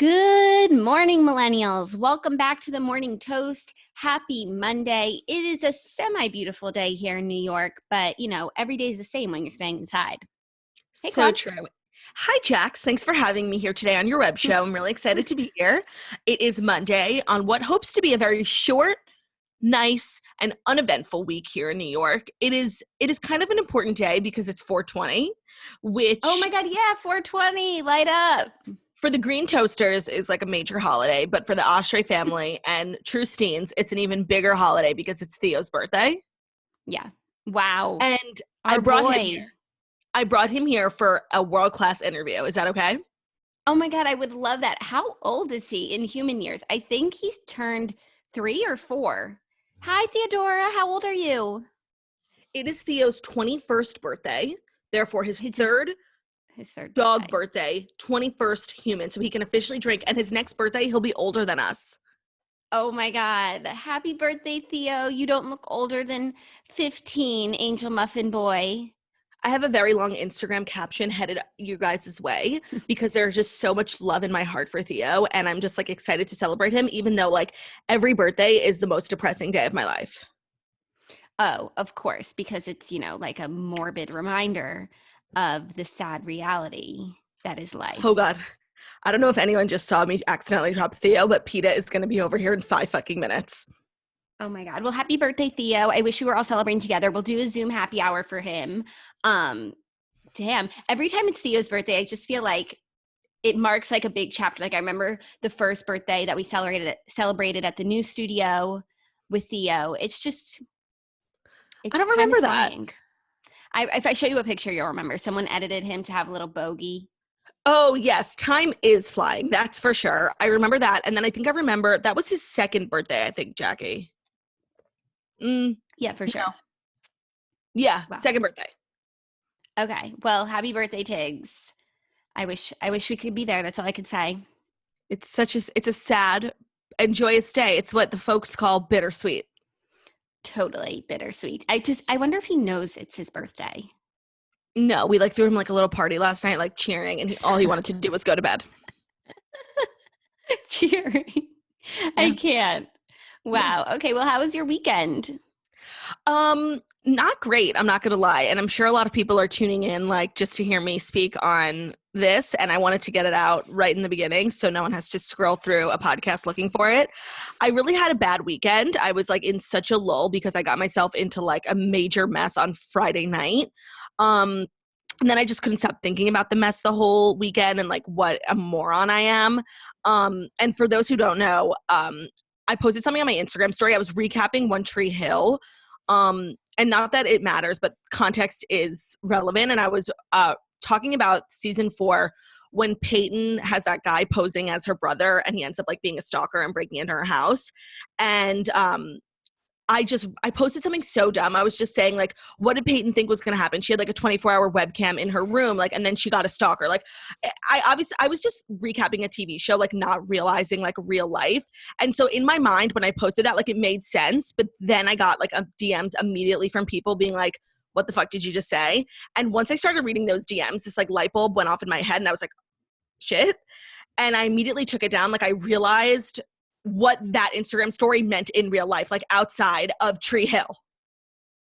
Good morning, millennials. Welcome back to the Morning Toast. Happy Monday. It is a semi-beautiful day here in New York, but, every day is the same when you're staying inside. Hey, So Claude. true. Hi, Jax. Thanks for having me here today on your web show. I'm really excited to be here. It is Monday on what hopes to be a very short, nice, and uneventful week here in New York. It is kind of an important day because it's 420, which Oh my God, yeah, 420, light up. for the Green Toasters is like a major holiday, but for the Oshry family and True Steens, it's an even bigger holiday because it's Theo's birthday. Yeah. Wow. And I Our brought him boy. here. I brought him here for a world-class interview. Is that okay? Oh my God, I would love that. How old is he in human years? I think he's turned 3 or 4. Hi, Theodora. How old are you? It is Theo's 21st birthday, therefore his third dog birthday, 21st human, so he can officially drink. And his next birthday, he'll be older than us. Oh my God. Happy birthday, Theo. You don't look older than 15, Angel Muffin Boy. I have a very long Instagram caption headed you guys' way because there's just so much love in my heart for Theo. And I'm just like excited to celebrate him, even though like every birthday is the most depressing day of my life. Oh, of course, because it's, like a morbid reminder of the sad reality that is life. Oh God. I don't know if anyone just saw me accidentally drop Theo, but PETA is going to be over here in 5 fucking minutes. Oh my God. Well, happy birthday, Theo. I wish we were all celebrating together. We'll do a Zoom happy hour for him. Damn. Every time it's Theo's birthday, I just feel like it marks like a big chapter. Like I remember the first birthday that we celebrated at the new studio with Theo. It's I don't remember that. If I show you a picture, you'll remember. Someone edited him to have a little bogey. Oh, yes. Time is flying. That's for sure. I remember that. And then I think I remember that was his second birthday, I think, Jackie. Yeah, for sure. No. Yeah, wow. Second birthday. Okay. Well, happy birthday, Tiggs. I wish we could be there. That's all I could say. It's a sad and joyous day. It's what the folks call bittersweet. Totally bittersweet. I wonder if he knows it's his birthday. No, we threw him a little party last night, cheering, and all he wanted to do was go to bed. Cheering. Yeah. I can't. Wow. Yeah. Okay. Well, how was your weekend? Not great. I'm not going to lie. And I'm sure a lot of people are tuning in, just to hear me speak on this. And I wanted to get it out right in the beginning so no one has to scroll through a podcast looking for it. I really had a bad weekend. I was in such a lull because I got myself into a major mess on Friday night. And then I just couldn't stop thinking about the mess the whole weekend and what a moron I am. And for those who don't know, I posted something on my Instagram story. I was recapping One Tree Hill. And not that it matters, but context is relevant. And I was talking about season 4 when Peyton has that guy posing as her brother and he ends up being a stalker and breaking into her house. And I posted something so dumb. I was just saying, what did Peyton think was going to happen? She had a 24-hour webcam in her room, and then she got a stalker. I was just recapping a TV show, not realizing real life. And so in my mind, when I posted that, it made sense. But then I got DMs immediately from people being what the fuck did you just say? And once I started reading those DMs, this light bulb went off in my head and I was shit. And I immediately took it down. I realized what that Instagram story meant in real life, outside of Tree Hill.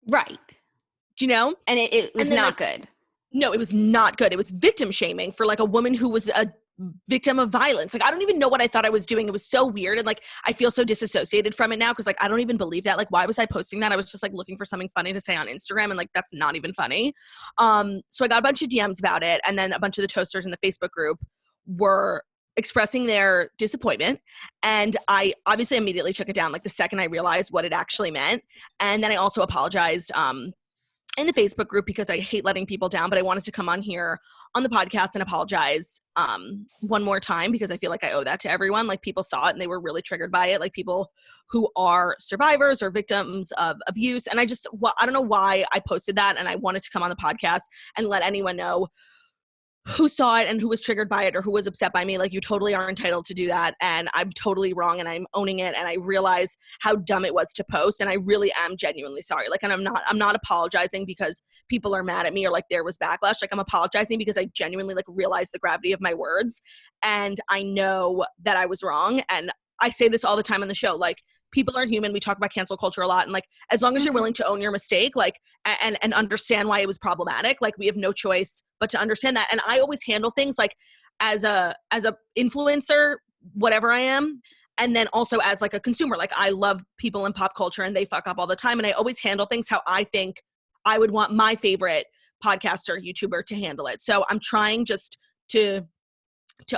Right. Do you know? And it was not good. No, it was not good. It was victim shaming for a woman who was a victim of violence. I don't even know what I thought I was doing. It was so weird. And I feel so disassociated from it now because I don't even believe that. Why was I posting that? I was just looking for something funny to say on Instagram and that's not even funny. So I got a bunch of DMs about it. And then a bunch of the toasters in the Facebook group were expressing their disappointment. And I obviously immediately took it down the second I realized what it actually meant. And then I also apologized in the Facebook group because I hate letting people down, but I wanted to come on here on the podcast and apologize one more time because I feel I owe that to everyone. People saw it and they were really triggered by it, people who are survivors or victims of abuse. And I don't know why I posted that, and I wanted to come on the podcast and let anyone know who saw it and who was triggered by it or who was upset by me. Like, you totally are entitled to do that. And I'm totally wrong and I'm owning it. And I realize how dumb it was to post. And I really am genuinely sorry. Like, and I'm not apologizing because people are mad at me or like there was backlash. Like, I'm apologizing because I genuinely like realized the gravity of my words. And I know that I was wrong. And I say this all the time on the show, like, people are human. We talk about cancel culture a lot. And like, as long as you're willing to own your mistake, like, and understand why it was problematic, like, we have no choice but to understand that. And I always handle things like as a influencer, whatever I am. And then also as like a consumer, like, I love people in pop culture and they fuck up all the time. And I always handle things how I think I would want my favorite podcaster, YouTuber to handle it. So I'm trying just to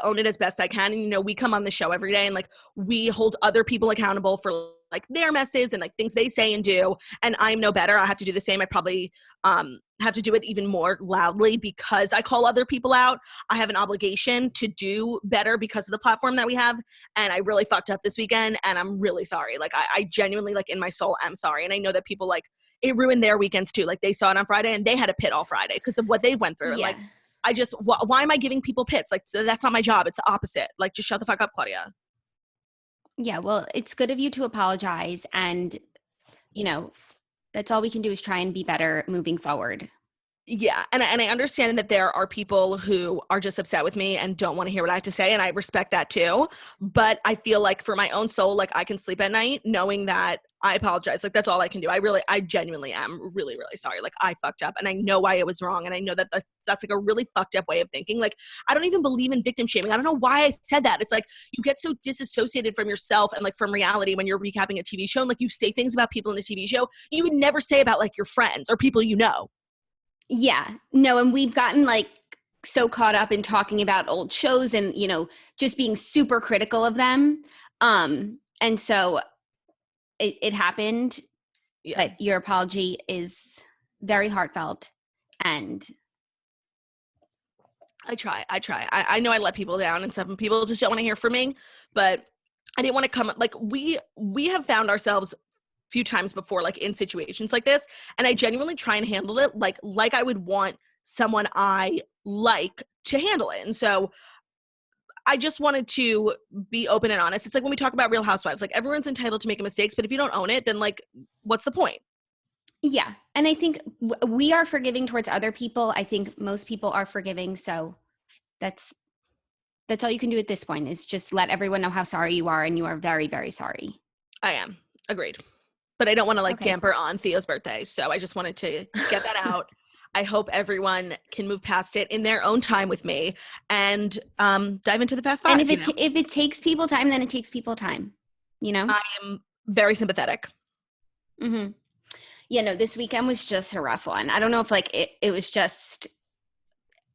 own it as best I can. And, you know, we come on the show every day and like, we hold other people accountable for like their messes and like things they say and do. And I'm no better. I have to do the same. I probably have to do it even more loudly because I call other people out. I have an obligation to do better because of the platform that we have. And I really fucked up this weekend and I'm really sorry. Like, I genuinely, like, in my soul, am sorry. And I know that people, like, it ruined their weekends too. Like, they saw it on Friday and they had a pit all Friday because of what they went through. Yeah. And like, I just, why am I giving people pits? Like, so that's not my job. It's the opposite. Like, just shut the fuck up, Claudia. Yeah, well, it's good of you to apologize. And, you know, that's all we can do is try and be better moving forward. Yeah. And I understand that there are people who are just upset with me and don't want to hear what I have to say. And I respect that too. But I feel like for my own soul, like, I can sleep at night knowing that I apologize. Like, that's all I can do. I genuinely am really, really sorry. Like, I fucked up and I know why it was wrong. And I know that that's like a really fucked up way of thinking. Like, I don't even believe in victim shaming. I don't know why I said that. It's like, you get so disassociated from yourself and like from reality when you're recapping a TV show. And like, you say things about people in a TV show you would never say about like your friends or people you know. Yeah, no, and we've gotten like so caught up in talking about old shows and, you know, just being super critical of them. And so it happened, but your apology is very heartfelt. And I try. I know I let people down and some people just don't want to hear from me, but I didn't want to come, like, we have found ourselves few times before, like, in situations like this, and I genuinely try and handle it like I would want someone I like to handle it. And so I just wanted to be open and honest. It's like when we talk about Real Housewives, like, everyone's entitled to make mistakes, but if you don't own it, then like, what's the point? yeah, and I think we are forgiving towards other people. I think most people are forgiving, so that's all you can do at this point is just let everyone know how sorry you are, and you are very, very sorry. I am. Agreed. But I don't want to like Okay. damper on Theo's birthday. So I just wanted to get that out. I hope everyone can move past it in their own time with me and dive into the fast five. And if it takes people time, then it takes people time, you know? I am very sympathetic. Mm-hmm. Yeah, no, this weekend was just a rough one. I don't know if like it was just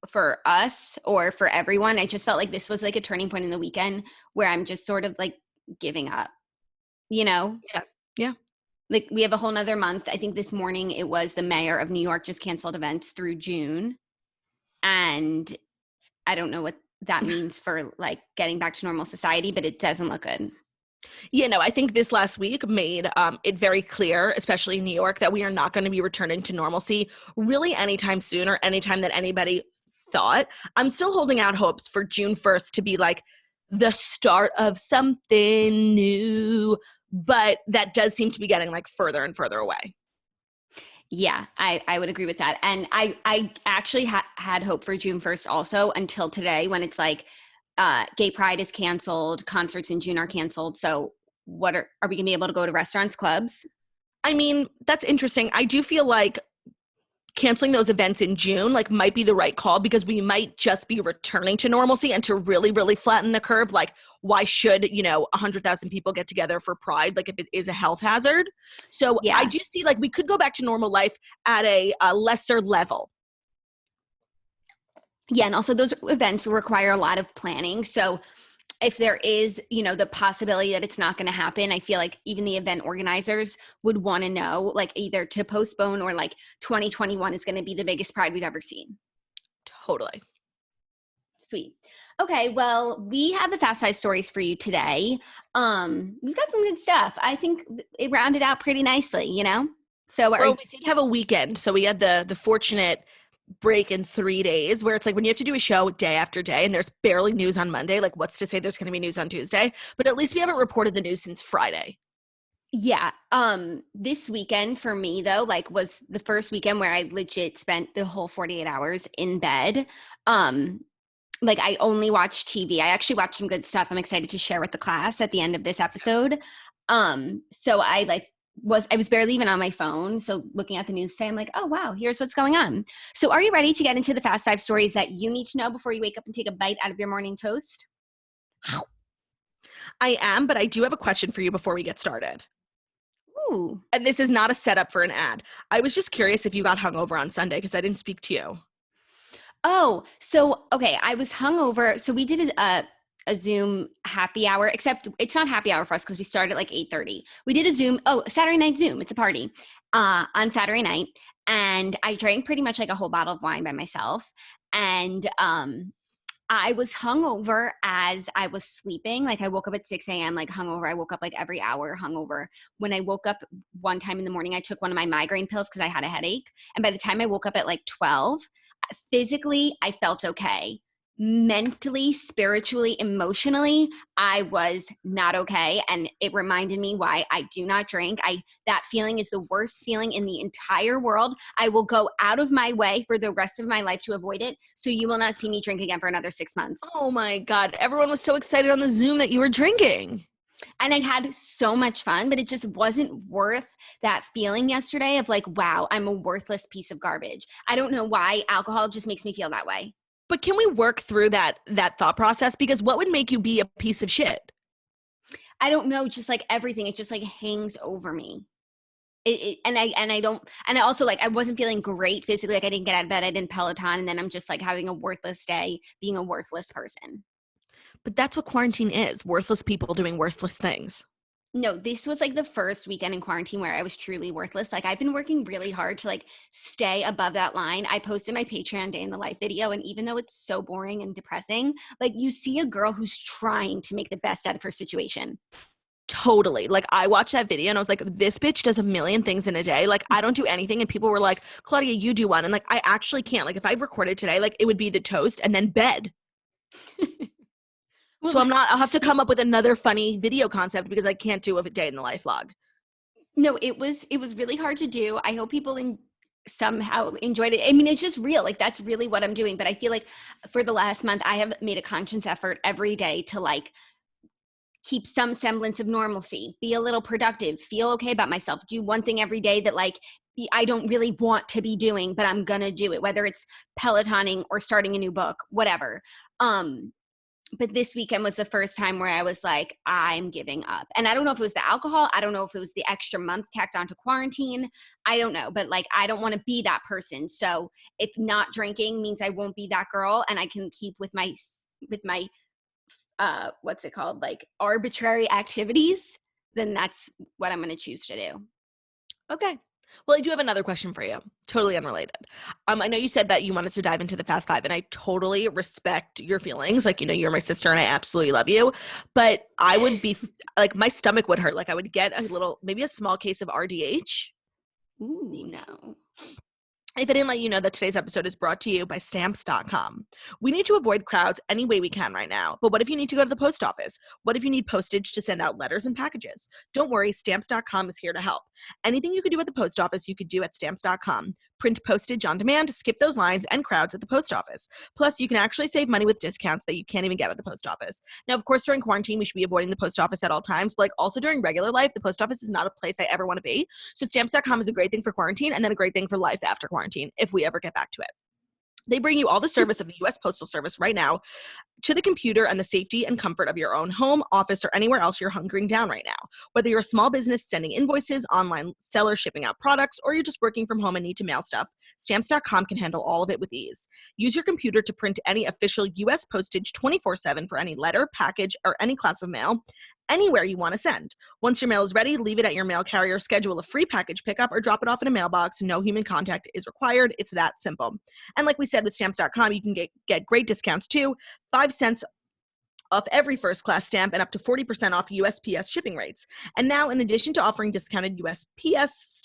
for us or for everyone. I just felt like this was like a turning point in the weekend where I'm just sort of like giving up, you know? Yeah. Like, we have a whole nother month. I think this morning it was the mayor of New York just canceled events through June. And I don't know what that means for like getting back to normal society, but it doesn't look good. Yeah, no, I think this last week made it very clear, especially in New York, that we are not going to be returning to normalcy really anytime soon or anytime that anybody thought. I'm still holding out hopes for June 1st to be like the start of something new, but that does seem to be getting like further and further away. Yeah, I would agree with that. And I actually had hope for June 1st also until today when it's like Gay Pride is canceled, concerts in June are canceled. So what are we gonna be able to go to restaurants, clubs? I mean, that's interesting. I do feel like canceling those events in June like might be the right call because we might just be returning to normalcy, and to really, really flatten the curve. Like, why should, 100,000 people get together for Pride? Like, if it is a health hazard. So yeah. I do see like we could go back to normal life at a lesser level. Yeah. And also those events require a lot of planning. So if there is, the possibility that it's not going to happen, I feel like even the event organizers would want to know, like, either to postpone or like 2021 is going to be the biggest Pride we've ever seen. Totally. Sweet. Okay. Well, we have the Fast Five stories for you today. We've got some good stuff. I think it rounded out pretty nicely, So we did have a weekend. So we had the fortunate break in 3 days where it's like when you have to do a show day after day and there's barely news on Monday, like what's to say there's going to be news on Tuesday? But at least we haven't reported the news since Friday. Yeah. This weekend for me though, like was the first weekend where I legit spent the whole 48 hours in bed. Like I only watched TV. I actually watched some good stuff I'm excited to share with the class at the end of this episode. So I was barely even on my phone. So looking at the news today, I'm like, oh wow, here's what's going on. So are you ready to get into the fast 5 stories that you need to know before you wake up and take a bite out of your morning toast? I am, but I do have a question for you before we get started. Ooh. And this is not a setup for an ad. I was just curious if you got hungover on Sunday because I didn't speak to you. Oh, so, okay, I was hungover. So we did a Zoom happy hour, except it's not happy hour for us because we started at like 8:30. We did a Zoom, Saturday night Zoom. It's a party on Saturday night. And I drank pretty much like a whole bottle of wine by myself. And I was hungover as I was sleeping. Like I woke up at 6 a.m. like hungover. I woke up like every hour hungover. When I woke up one time in the morning, I took one of my migraine pills because I had a headache. And by the time I woke up at like 12, physically, I felt okay. Mentally, spiritually, emotionally, I was not okay. And it reminded me why I do not drink. That feeling is the worst feeling in the entire world. I will go out of my way for the rest of my life to avoid it. So you will not see me drink again for another 6 months. Oh my God. Everyone was so excited on the Zoom that you were drinking. And I had so much fun, but it just wasn't worth that feeling yesterday of like, wow, I'm a worthless piece of garbage. I don't know why alcohol just makes me feel that way. But can we work through that thought process? Because what would make you be a piece of shit? I don't know, just like everything, it just like hangs over me. And I also like, I wasn't feeling great physically. Like I didn't get out of bed. I didn't Peloton. And then I'm just like having a worthless day, being a worthless person. But that's what quarantine is. Worthless people doing worthless things. No, this was like the first weekend in quarantine where I was truly worthless. Like I've been working really hard to like stay above that line. I posted my Patreon day in the life video. And even though it's so boring and depressing, like you see a girl who's trying to make the best out of her situation. Totally. Like I watched that video and I was like, this bitch does a million things in a day. Like I don't do anything. And people were like, Claudia, you do one. And like, I actually can't. Like if I recorded today, like it would be the toast and then bed. So I'll have to come up with another funny video concept because I can't do a day in the life vlog. No, it was really hard to do. I hope people somehow enjoyed it. I mean, it's just real. Like that's really what I'm doing. But I feel like for the last month, I have made a conscious effort every day to like keep some semblance of normalcy, be a little productive, feel okay about myself, do one thing every day that like I don't really want to be doing, but I'm gonna do it, whether it's Pelotoning or starting a new book, whatever. But this weekend was the first time where I was like, I'm giving up. And I don't know if it was the alcohol. I don't know if it was the extra month tacked onto quarantine. I don't know. But like, I don't want to be that person. So if not drinking means I won't be that girl and I can keep with my what's it called? Like arbitrary activities, then that's what I'm going to choose to do. Okay. Well, I do have another question for you. Totally unrelated. I know you said that you wanted to dive into the Fast Five, and I totally respect your feelings. Like, you know, you're my sister and I absolutely love you. But I would be like, my stomach would hurt. Like I would get maybe a small case of RDH. Ooh, no. If I didn't let you know that today's episode is brought to you by Stamps.com. We need to avoid crowds any way we can right now. But what if you need to go to the post office? What if you need postage to send out letters and packages? Don't worry, Stamps.com is here to help. Anything you could do at the post office, you could do at Stamps.com. Print postage on demand, skip those lines and crowds at the post office. Plus, you can actually save money with discounts that you can't even get at the post office. Now, of course, during quarantine, we should be avoiding the post office at all times, but like also during regular life, the post office is not a place I ever want to be. So Stamps.com is a great thing for quarantine and then a great thing for life after quarantine, if we ever get back to it. They bring you all the service of the U.S. Postal Service right now to the computer and the safety and comfort of your own home, office, or anywhere else you're hunkering down right now. Whether you're a small business sending invoices, online seller shipping out products, or you're just working from home and need to mail stuff, Stamps.com can handle all of it with ease. Use your computer to print any official U.S. postage 24/7 for any letter, package, or any class of mail, anywhere you want to send. Once your mail is ready, leave it at your mail carrier, schedule a free package pickup, or drop it off in a mailbox. No human contact is required. It's that simple. And like we said with Stamps.com, you can get great discounts too. 5 cents off every first-class stamp and up to 40% off USPS shipping rates. And now, in addition to offering discounted USPS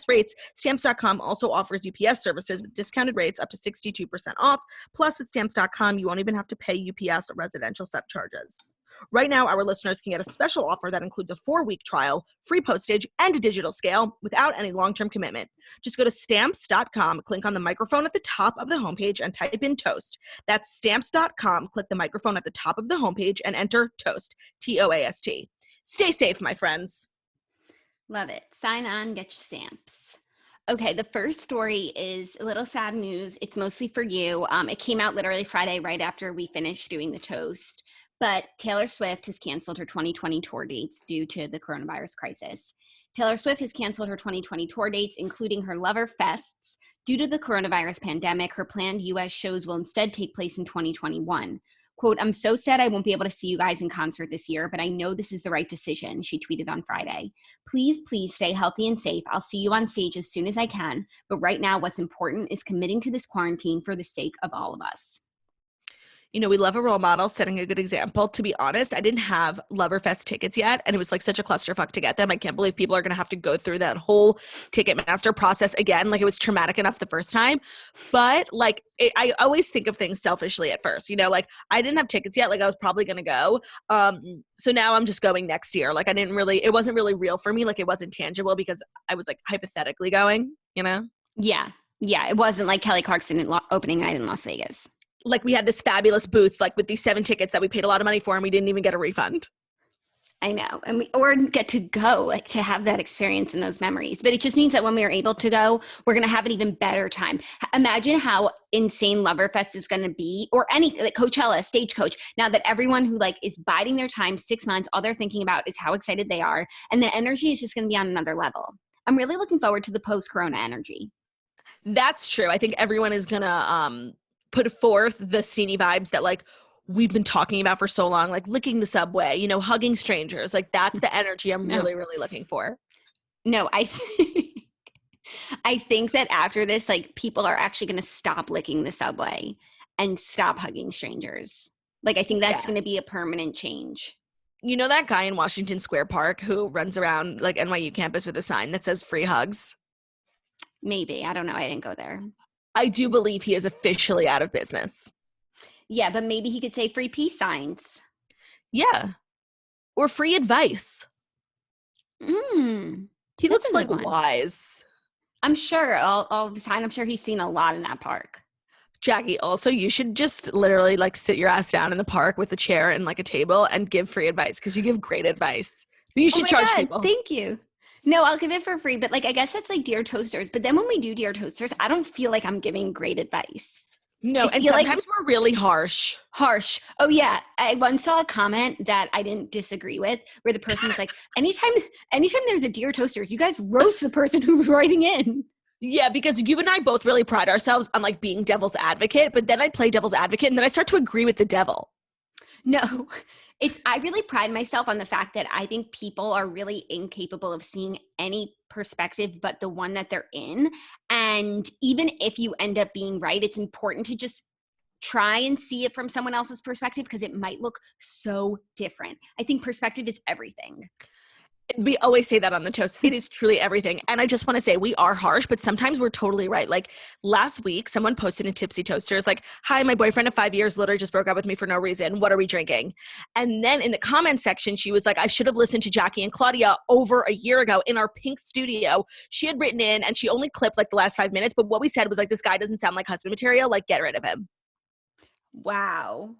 rates, Stamps.com also offers UPS services with discounted rates up to 62% off. Plus, with Stamps.com, you won't even have to pay UPS residential surcharges. Right now, our listeners can get a special offer that includes a 4-week trial, free postage, and a digital scale without any long-term commitment. Just go to Stamps.com, click on the microphone at the top of the homepage, and type in toast. That's Stamps.com, click the microphone at the top of the homepage, and enter toast, T-O-A-S-T. Stay safe, my friends. Love it. Sign on, get your stamps. Okay, the first story is a little sad news. It's mostly for you. It came out literally Friday right after we finished doing the toast. But Taylor Swift has canceled her 2020 tour dates due to the coronavirus crisis. Taylor Swift has canceled her 2020 tour dates, including her Lover Fests. Due to the coronavirus pandemic, her planned U.S. shows will instead take place in 2021. Quote, "I'm so sad I won't be able to see you guys in concert this year, but I know this is the right decision," she tweeted on Friday. Please stay healthy and safe. I'll see you on stage as soon as I can. But right now, what's important is committing to this quarantine for the sake of all of us." You know, we love a role model setting a good example. To be honest, I didn't have Loverfest tickets yet, and it was like such a clusterfuck to get them. I can't believe people are going to have to go through that whole Ticketmaster process again. Like, it was traumatic enough the first time. But like, I always think of things selfishly at first. You know, like, I didn't have tickets yet. Like, I was probably going to go. So now I'm just going next year. Like, it wasn't really real for me. Like, it wasn't tangible because I was like hypothetically going, you know? Yeah. It wasn't like Kelly Clarkson opening night in Las Vegas. Like, we had this fabulous booth, like with these 7 tickets that we paid a lot of money for, and we didn't even get a refund. I know. And or get to go, like, to have that experience and those memories. But it just means that when we are able to go, we're going to have an even better time. Imagine how insane Loverfest is going to be, or anything, like Coachella, Stagecoach. Now that everyone who like is biding their time 6 months, all they're thinking about is how excited they are. And the energy is just going to be on another level. I'm really looking forward to the post-corona energy. That's true. I think everyone is going to put forth the sceney vibes that like we've been talking about for so long, like licking the subway, you know, hugging strangers. Like, that's the energy I'm really, really looking for. No, I think that after this, like, people are actually going to stop licking the subway and stop hugging strangers. Like, I think that's going to be a permanent change. You know that guy in Washington Square Park who runs around like NYU campus with a sign that says free hugs? Maybe. I don't know. I didn't go there. I do believe he is officially out of business. Yeah, but maybe he could say free peace signs. Yeah. Or free advice. He looks like wise. I'm sure all the time. I'm sure he's seen a lot in that park. Jackie, also, you should just literally like sit your ass down in the park with a chair and like a table and give free advice, because you give great advice. But you should charge people. Thank you. No, I'll give it for free, but like, I guess that's like Dear Toasters. But then when we do Dear Toasters, I don't feel like I'm giving great advice. No, and sometimes we're really harsh. Oh yeah. I once saw a comment that I didn't disagree with, where the person was like, anytime there's a Dear Toasters, you guys roast the person who's writing in. Yeah, because you and I both really pride ourselves on like being devil's advocate, but then I play devil's advocate and then I start to agree with the devil. No, I really pride myself on the fact that I think people are really incapable of seeing any perspective but the one that they're in. And even if you end up being right, it's important to just try and see it from someone else's perspective, because it might look so different. I think perspective is everything. We always say that on the toast. It is truly everything. And I just want to say, we are harsh, but sometimes we're totally right. Like, last week, someone posted in Tipsy Toasters, like, "Hi, my boyfriend of 5 years literally just broke up with me for no reason. What are we drinking?" And then in the comment section, she was like, "I should have listened to Jackie and Claudia over a year ago in our pink studio." She had written in and she only clipped like the last 5 minutes. But what we said was like, "This guy doesn't sound like husband material. Like, get rid of him." Wow.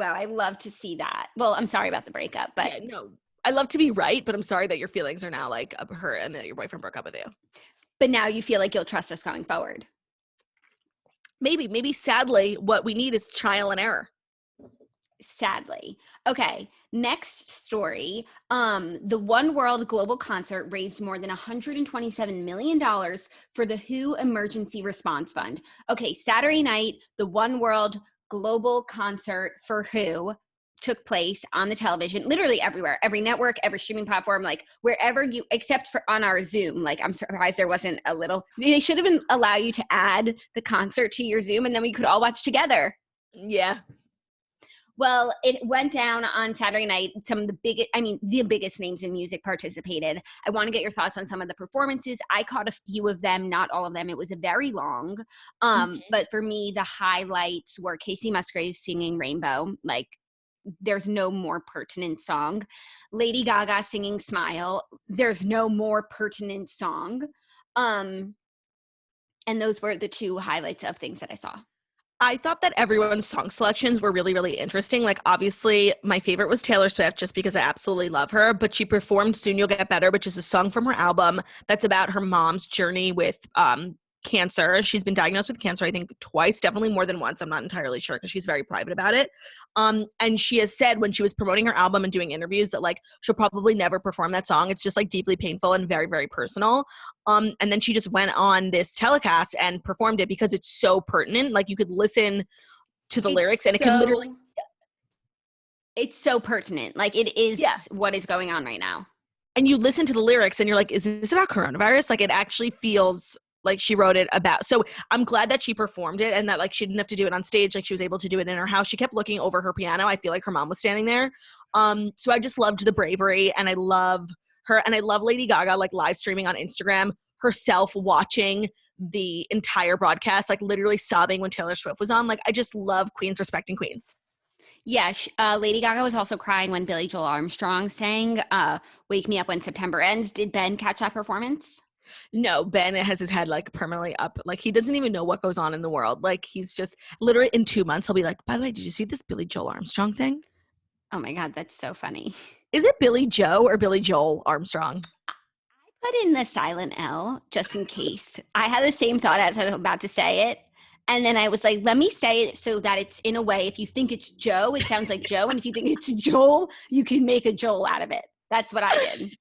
I love to see that. Well, I'm sorry about the breakup, but yeah, no. I love to be right, but I'm sorry that your feelings are now like hurt and that your boyfriend broke up with you. But now you feel like you'll trust us going forward. Maybe sadly, what we need is trial and error. Sadly. Okay, next story. The One World Global Concert raised more than $127 million for the WHO Emergency Response Fund. Okay, Saturday night, the One World Global Concert for WHO took place on the television, literally everywhere, every network, every streaming platform, like wherever you, except for on our Zoom. Like, I'm surprised there wasn't a little, they should have allow you to add the concert to your Zoom and then we could all watch together. Yeah. Well, it went down on Saturday night. Some of the biggest names in music participated. I want to get your thoughts on some of the performances. I caught a few of them, not all of them. It was a very long. But for me, the highlights were Casey Musgraves singing Rainbow. Like, there's no more pertinent song. Lady Gaga singing Smile. There's no more pertinent song. And those were the two highlights of things that I saw. I thought that everyone's song selections were really, really interesting. Like, obviously, my favorite was Taylor Swift just because I absolutely love her, but she performed Soon You'll Get Better, which is a song from her album that's about her mom's journey with cancer. She's been diagnosed with cancer, I think, twice, definitely more than once. I'm not entirely sure because she's very private about it. And she has said when she was promoting her album and doing interviews that, like, she'll probably never perform that song. It's just, like, deeply painful and very, very personal. And then she just went on this telecast and performed it because it's so pertinent. Like, you could listen to the lyrics and it can literally. It's so pertinent. Like, it is what is going on right now. And you listen to the lyrics and you're like, is this about coronavirus? Like, it actually feels like she wrote it about. So I'm glad that she performed it and that, like, she didn't have to do it on stage. Like, she was able to do it in her house. She kept looking over her piano. I feel like her mom was standing there. So I just loved the bravery, and I love her. And I love Lady Gaga, like, live streaming on Instagram, herself watching the entire broadcast, like, literally sobbing when Taylor Swift was on. Like, I just love queens respecting queens. Yeah, Lady Gaga was also crying when Billy Joel Armstrong sang Wake Me Up When September Ends. Did Ben catch that performance? No, Ben has his head, like, permanently up. Like, he doesn't even know what goes on in the world. Like, he's just literally in 2 months, he'll be like, by the way, did you see this Billy Joel Armstrong thing? Oh my God, that's so funny. Is it Billy Joe or Billy Joel Armstrong? I put in the silent L just in case. I had the same thought as I was about to say it. And then I was like, let me say it so that it's, in a way, if you think it's Joe, it sounds like Joe. And if you think it's Joel, you can make a Joel out of it. That's what I did.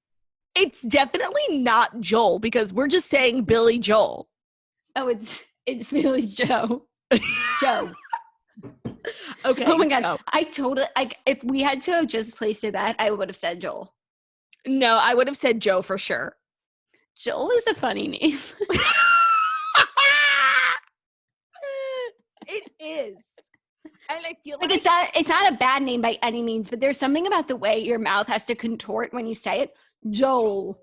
It's definitely not Joel because we're just saying Billy Joel. Oh, it's Billy Joe. Joe. Okay. Oh my God. Joe. I totally, if we had to just place it that, I would have said Joel. No, I would have said Joe for sure. Joel is a funny name. It is. And I feel like it's not a bad name by any means, but there's something about the way your mouth has to contort when you say it. Joel.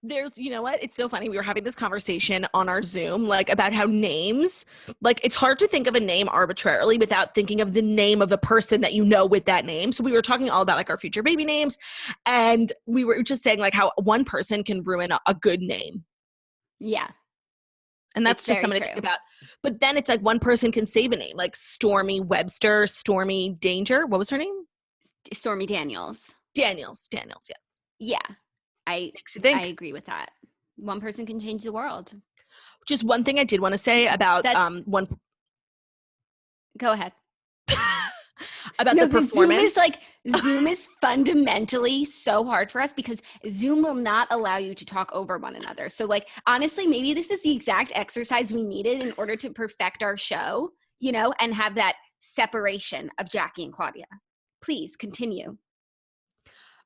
There's, you know what? It's so funny. We were having this conversation on our Zoom, like, about how names, like, it's hard to think of a name arbitrarily without thinking of the name of the person that you know with that name. So we were talking all about, like, our future baby names. And we were just saying, like, how one person can ruin a good name. Yeah. And that's just something to think about. But then it's like one person can save a name, like Stormy Webster, Stormy Danger. What was her name? Stormy Daniels. Daniels, yeah. Yeah. I agree with that. One person can change the world. Just one thing I did want to say about one. Go ahead. About the performance. Zoom is fundamentally so hard for us because Zoom will not allow you to talk over one another. So, like, honestly, maybe this is the exact exercise we needed in order to perfect our show, you know, and have that separation of Jackie and Claudia. Please continue.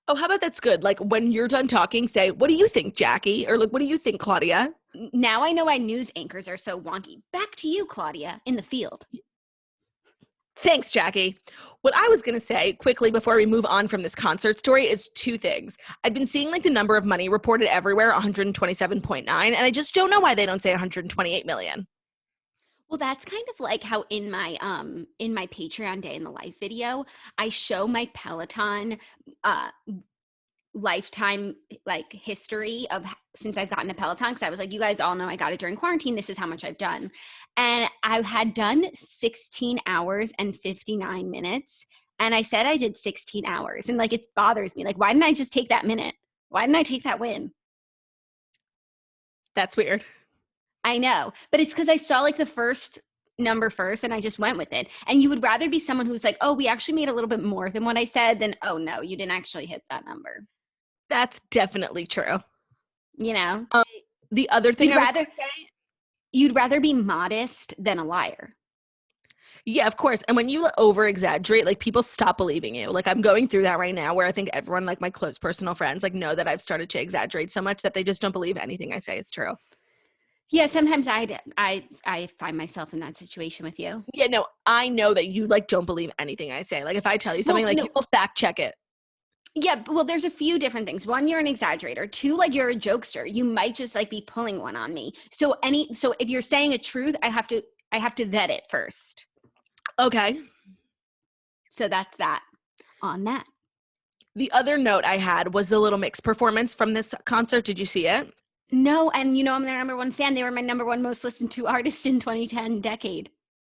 Oh, how about that's good? Like, when you're done talking, say, what do you think, Jackie? Or, like, what do you think, Claudia? Now I know why news anchors are so wonky. Back to you, Claudia, in the field. Thanks, Jackie. What I was going to say quickly before we move on from this concert story is two things. I've been seeing, like, the number of money reported everywhere, 127.9, and I just don't know why they don't say 128 million. Well, that's kind of like how in my Patreon Day in the Life video, I show my Peloton lifetime, like, history of since I've gotten a Peloton, because I was like, you guys all know I got it during quarantine. This is how much I've done. And I had done 16 hours and 59 minutes. And I said I did 16 hours. And, like, it bothers me. Like, why didn't I just take that minute? Why didn't I take that win? That's weird. I know. But it's because I saw, like, the first number first and I just went with it. And you would rather be someone who's like, oh, we actually made a little bit more than what I said, than, oh, no, you didn't actually hit that number. That's definitely true. You know? The other thing you'd rather be modest than a liar. Yeah, of course. And when you over-exaggerate, like, people stop believing you. Like, I'm going through that right now where I think everyone, like, my close personal friends, like, know that I've started to exaggerate so much that they just don't believe anything I say is true. Yeah, sometimes I find myself in that situation with you. Yeah, no, I know that you like don't believe anything I say. Like if I tell you something, Well, like no. you will fact check it. Yeah, well, there's a few different things. One, you're an exaggerator. Two, like you're a jokester. You might just like be pulling one on me. So if you're saying a truth, I have to vet it first. Okay. So that's that on that. The other note I had was the Little Mix performance from this concert. Did you see it? No, and I'm their number one fan. They were my number one most listened to artist in 2010 decade.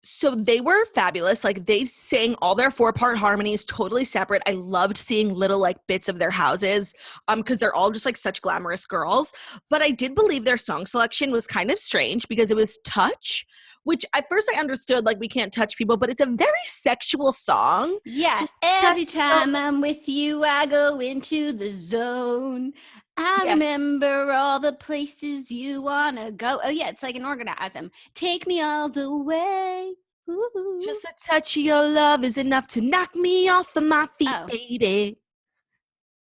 So they were fabulous. Like they sang all their 4-part harmonies totally separate. I loved seeing little like bits of their houses because they're all just like such glamorous girls. But I did believe their song selection was kind of strange because it was Touch, which at first I understood like we can't touch people, but it's a very sexual song. Yeah, Just every time I'm with you, I go into the zone. I remember all the places you want to go. Oh, yeah, it's like an orgasm. Take me all the way. Ooh. Just the touch of your love is enough to knock me off of my feet, baby.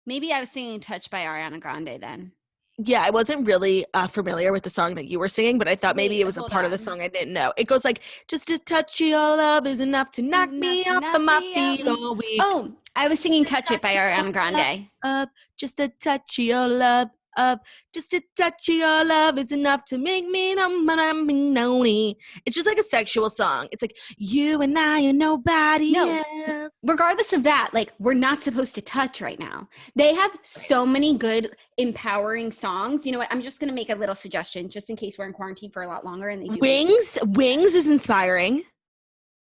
Maybe I was singing Touch by Ariana Grande then. Yeah, I wasn't really familiar with the song that you were singing, but I thought maybe it was a part of the song I didn't know. It goes like, just a touch of your love is enough to knock me off of my feet all week. Oh, I was singing Touch It by Ariana Grande. Just a touch of your love. Just a touch of your love is enough to make me know. It's just like a sexual song. It's like, you and I are nobody else. Regardless of that, like, we're not supposed to touch right now. They have so many good, empowering songs. You know what? I'm just going to make a little suggestion just in case we're in quarantine for a lot longer. And they do Wings is inspiring.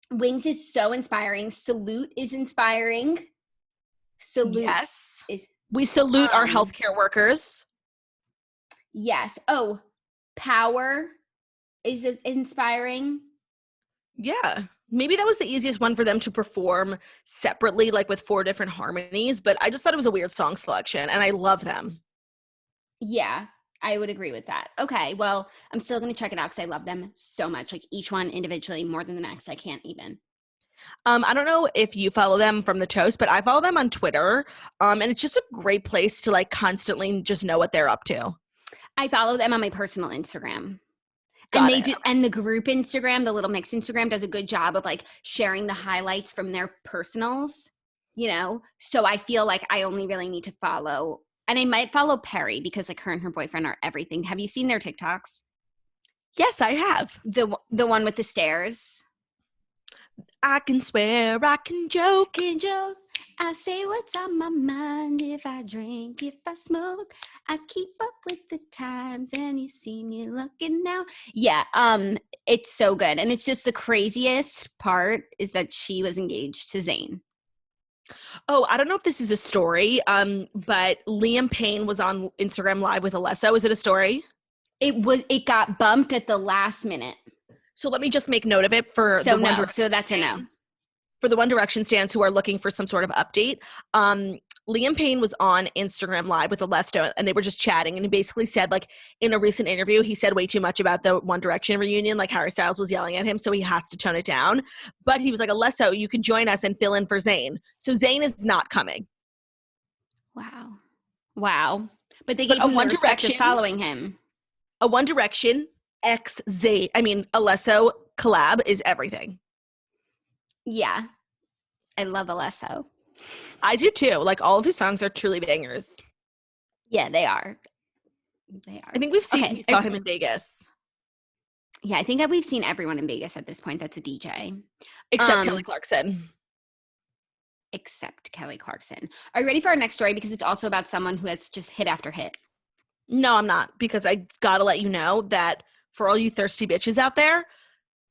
Wings is so inspiring. Salute is inspiring. Salute. Yes. We salute our healthcare workers. Yes. Oh, Power is inspiring. Yeah. Maybe that was the easiest one for them to perform separately, like with 4 different harmonies, but I just thought it was a weird song selection, and I love them. Yeah, I would agree with that. Okay, well, I'm still going to check it out because I love them so much. Like each one individually more than the next. I can't even. I don't know if you follow them from the Toast, but I follow them on Twitter, and it's just a great place to like constantly just know what they're up to. I follow them on my personal Instagram. And they do, and the group Instagram, the Little Mix Instagram, does a good job of like sharing the highlights from their personals, you know? So I feel like I only really need to follow, and I might follow Perry because like her and her boyfriend are everything. Have you seen their TikToks? Yes, I have. The one with the stairs. I can swear, I can joke. I say what's on my mind. If I drink, if I smoke, I keep up with the times, and you see me looking now. Yeah, it's so good, and it's just the craziest part is that she was engaged to Zayn. Oh, I don't know if this is a story, but Liam Payne was on Instagram Live with Alesso. Is it a story? It got bumped at the last minute. So let me just make note of it for the One Direction so that's stands. A no. For the One Direction stands who are looking for some sort of update. Liam Payne was on Instagram Live with Alesso, and they were just chatting, and he basically said, like, in a recent interview, he said way too much about the One Direction reunion, like Harry Styles was yelling at him, so he has to tone it down. But he was like, Alesso, you can join us and fill in for Zayn. So Zayn is not coming. Wow. But they gave him the respect of following him. A One Direction X Zayn, Alesso collab is everything. Yeah. I love Alesso. I do too. Like, all of his songs are truly bangers. Yeah, they are. I think we saw him in Vegas. Yeah, I think we've seen everyone in Vegas at this point that's a DJ. Except Kelly Clarkson. Are you ready for our next story? Because it's also about someone who has just hit after hit. No, I'm not. Because I gotta let you know that for all you thirsty bitches out there,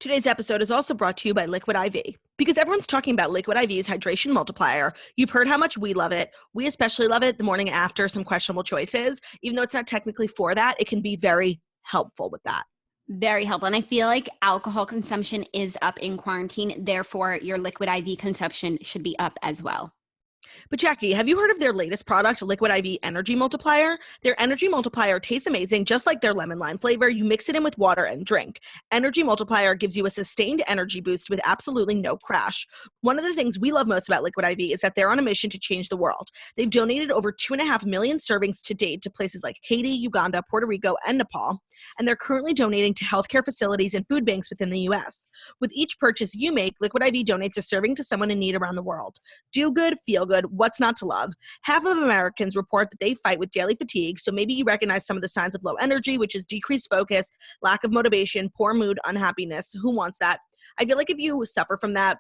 today's episode is also brought to you by Liquid IV. Because everyone's talking about Liquid IV's hydration multiplier. You've heard how much we love it. We especially love it the morning after some questionable choices. Even though it's not technically for that, it can be very helpful with that. Very helpful. And I feel like alcohol consumption is up in quarantine. Therefore, your Liquid IV consumption should be up as well. But Jackie, have you heard of their latest product, Liquid IV Energy Multiplier? Their Energy Multiplier tastes amazing, just like their lemon lime flavor. You mix it in with water and drink. Energy Multiplier gives you a sustained energy boost with absolutely no crash. One of the things we love most about Liquid IV is that they're on a mission to change the world. They've donated over 2.5 million servings to date to places like Haiti, Uganda, Puerto Rico, and Nepal, and they're currently donating to healthcare facilities and food banks within the U.S. With each purchase you make, Liquid IV donates a serving to someone in need around the world. Do good, feel good. What's not to love? Half of Americans report that they fight with daily fatigue, so maybe you recognize some of the signs of low energy, which is decreased focus, lack of motivation, poor mood, unhappiness. Who wants that? I feel like if you suffer from that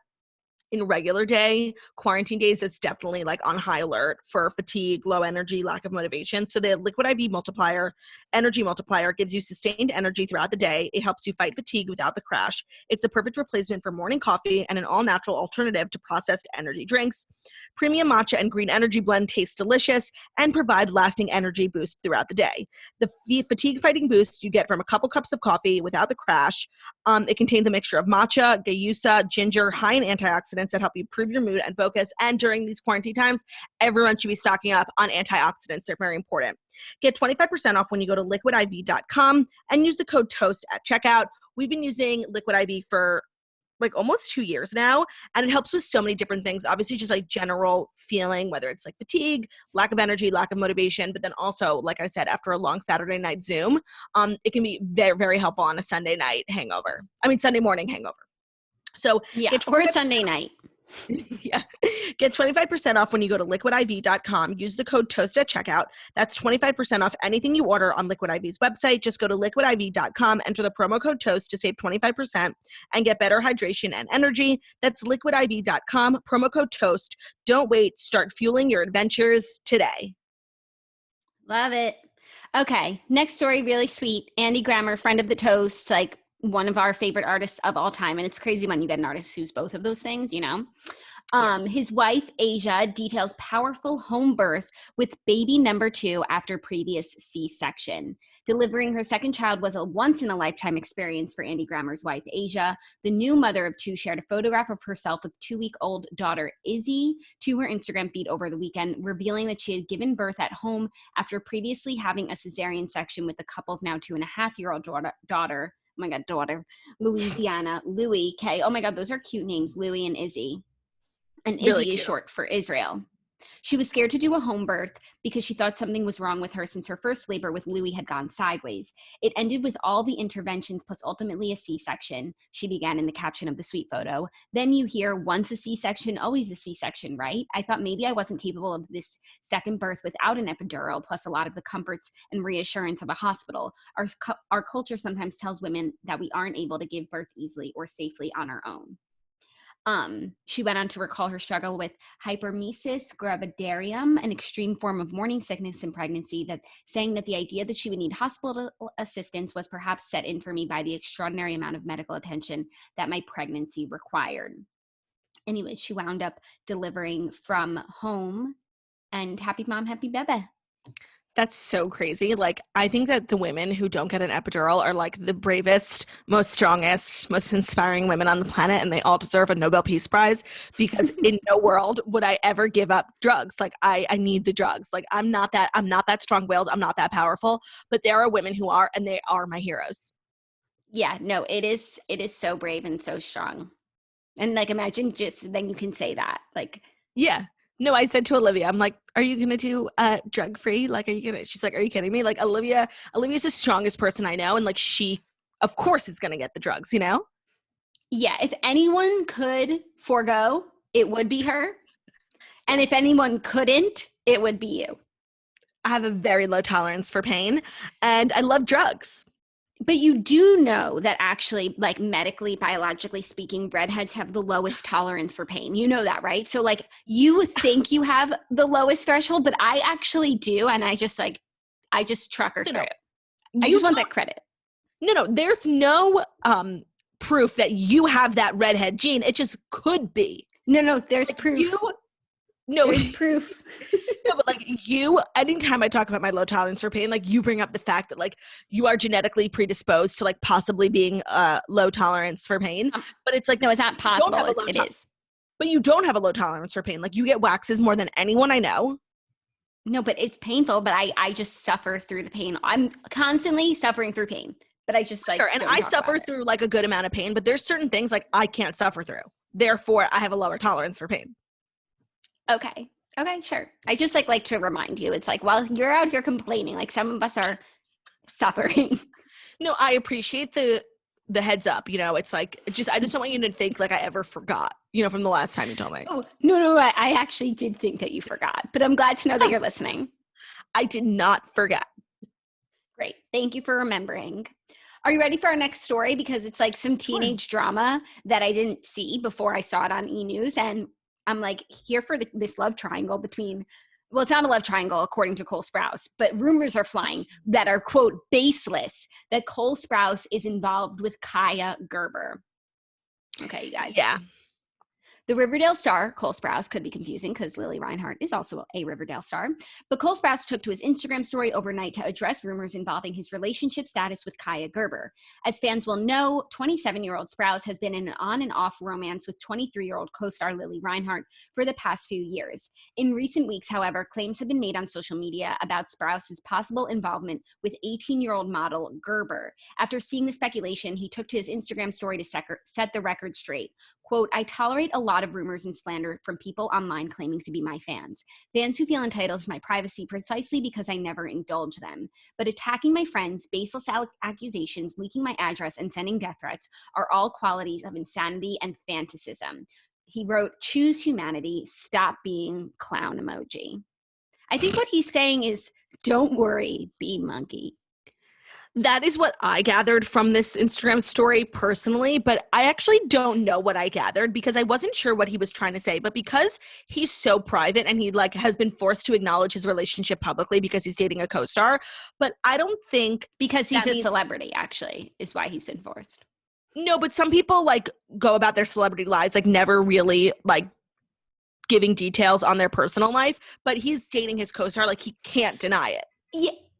in regular day, quarantine days is definitely like on high alert for fatigue, low energy, lack of motivation. So the Liquid IV Multiplier, Energy Multiplier, gives you sustained energy throughout the day. It helps you fight fatigue without the crash. It's the perfect replacement for morning coffee and an all-natural alternative to processed energy drinks. Premium matcha and green energy blend taste delicious and provide lasting energy boost throughout the day. The fatigue fighting boost you get from a couple cups of coffee without the crash. It contains a mixture of matcha, guayusa, ginger, high in antioxidants that help you improve your mood and focus. And during these quarantine times, everyone should be stocking up on antioxidants. They're very important. Get 25% off when you go to liquidiv.com and use the code TOAST at checkout. We've been using Liquid IV for like almost 2 years now, and it helps with so many different things. Obviously, just like general feeling, whether it's like fatigue, lack of energy, lack of motivation, but then also, like I said, after a long Saturday night Zoom, it can be very, very helpful on a Sunday morning hangover. So yeah, or a Sunday night. Yeah. Get 25% off when you go to liquidiv.com. Use the code TOAST at checkout. That's 25% off anything you order on Liquid IV's website. Just go to liquidiv.com, enter the promo code TOAST to save 25% and get better hydration and energy. That's liquidiv.com, promo code TOAST. Don't wait. Start fueling your adventures today. Love it. Okay. Next story, really sweet. Andy Grammer, friend of the Toast, like one of our favorite artists of all time. And it's crazy when you get an artist who's both of those things, you know? His wife, Aijia, details powerful home birth with baby number 2 after previous C-section. Delivering her second child was a once-in-a-lifetime experience for Andy Grammer's wife, Aijia. The new mother of 2 shared a photograph of herself with 2-week-old daughter, Izzy, to her Instagram feed over the weekend, revealing that she had given birth at home after previously having a cesarean section with the couple's now 2.5-year-old daughter. Oh my God, daughter, Louisiana, Louie, K. Oh my God, those are cute names, Louie and Izzy. And Izzy really is short for Israel. She was scared to do a home birth because she thought something was wrong with her since her first labor with Louie had gone sideways. It ended with all the interventions plus ultimately a C-section, she began in the caption of the sweet photo. Then you hear, once a C-section, always a C-section, right? I thought maybe I wasn't capable of this second birth without an epidural, plus a lot of the comforts and reassurance of a hospital. Our culture sometimes tells women that we aren't able to give birth easily or safely on our own. She went on to recall her struggle with hyperemesis gravidarum, an extreme form of morning sickness in pregnancy, saying that the idea that she would need hospital assistance was perhaps set in for me by the extraordinary amount of medical attention that my pregnancy required. Anyway, she wound up delivering from home, and happy mom, happy bebe. That's so crazy. Like, I think that the women who don't get an epidural are like the bravest, most strongest, most inspiring women on the planet, and they all deserve a Nobel Peace Prize, because in no world would I ever give up drugs. Like, I need the drugs. Like, I'm not that strong-willed. I'm not that powerful, but there are women who are, and they are my heroes. Yeah, no, it is so brave and so strong. And like, imagine just then you can say that, like, yeah. No, I said to Olivia, I'm like, are you going to do drug-free? Like, she's like, are you kidding me? Like, Olivia's the strongest person I know. And like, she, of course, is going to get the drugs, you know? Yeah. If anyone could forego, it would be her. And if anyone couldn't, it would be you. I have a very low tolerance for pain, and I love drugs. But you do know that actually, like, medically, biologically speaking, redheads have the lowest tolerance for pain. You know that, right? So like, you think you have the lowest threshold, but I actually do. And I just truck her through. I just want that credit. No, there's no proof that you have that redhead gene. It just could be. No, there's like proof. There's proof. No, but like, anytime I talk about my low tolerance for pain, like, you bring up the fact that like you are genetically predisposed to like possibly being low tolerance for pain. But it's like, no, it's not possible. It is. But you don't have a low tolerance for pain. Like, you get waxes more than anyone I know. No, but it's painful, but I just suffer through the pain. I'm constantly suffering through pain, but I just like, sure. And I suffer through like a good amount of pain, but there's certain things like I can't suffer through. Therefore, I have a lower tolerance for pain. Okay. Okay, sure. I just like to remind you. It's like, well, you're out here complaining. Like, some of us are suffering. No, I appreciate the heads up. You know, it's like, I just don't want you to think like I ever forgot, you know, from the last time you told me. Oh, no, I actually did think that you forgot, but I'm glad to know that you're listening. I did not forget. Great. Thank you for remembering. Are you ready for our next story? Because it's like some teenage drama that I didn't see before I saw it on E! News. And I'm like here for this love triangle between, well, it's not a love triangle according to Cole Sprouse, but rumors are flying that are, quote, baseless, that Cole Sprouse is involved with Kaia Gerber. Okay, you guys. Yeah. The Riverdale star, Cole Sprouse, could be confusing because Lily Reinhart is also a Riverdale star. But Cole Sprouse took to his Instagram story overnight to address rumors involving his relationship status with Kaia Gerber. As fans will know, 27-year-old Sprouse has been in an on and off romance with 23-year-old co-star Lily Reinhart for the past few years. In recent weeks, however, claims have been made on social media about Sprouse's possible involvement with 18-year-old model Gerber. After seeing the speculation, he took to his Instagram story to set the record straight. Quote, I tolerate a lot of rumors and slander from people online claiming to be my fans. Fans who feel entitled to my privacy precisely because I never indulge them. But attacking my friends, baseless accusations, leaking my address, and sending death threats are all qualities of insanity and fantasism. He wrote, choose humanity, stop being clown emoji. I think what he's saying is, don't worry, be monkey. That is what I gathered from this Instagram story personally, but I actually don't know what I gathered because I wasn't sure what he was trying to say. But because he's so private and he like has been forced to acknowledge his relationship publicly because he's dating a co-star, but I don't think because he's a celebrity actually is why he's been forced. No, but some people like go about their celebrity lives like never really like giving details on their personal life, but he's dating his co-star, like he can't deny it.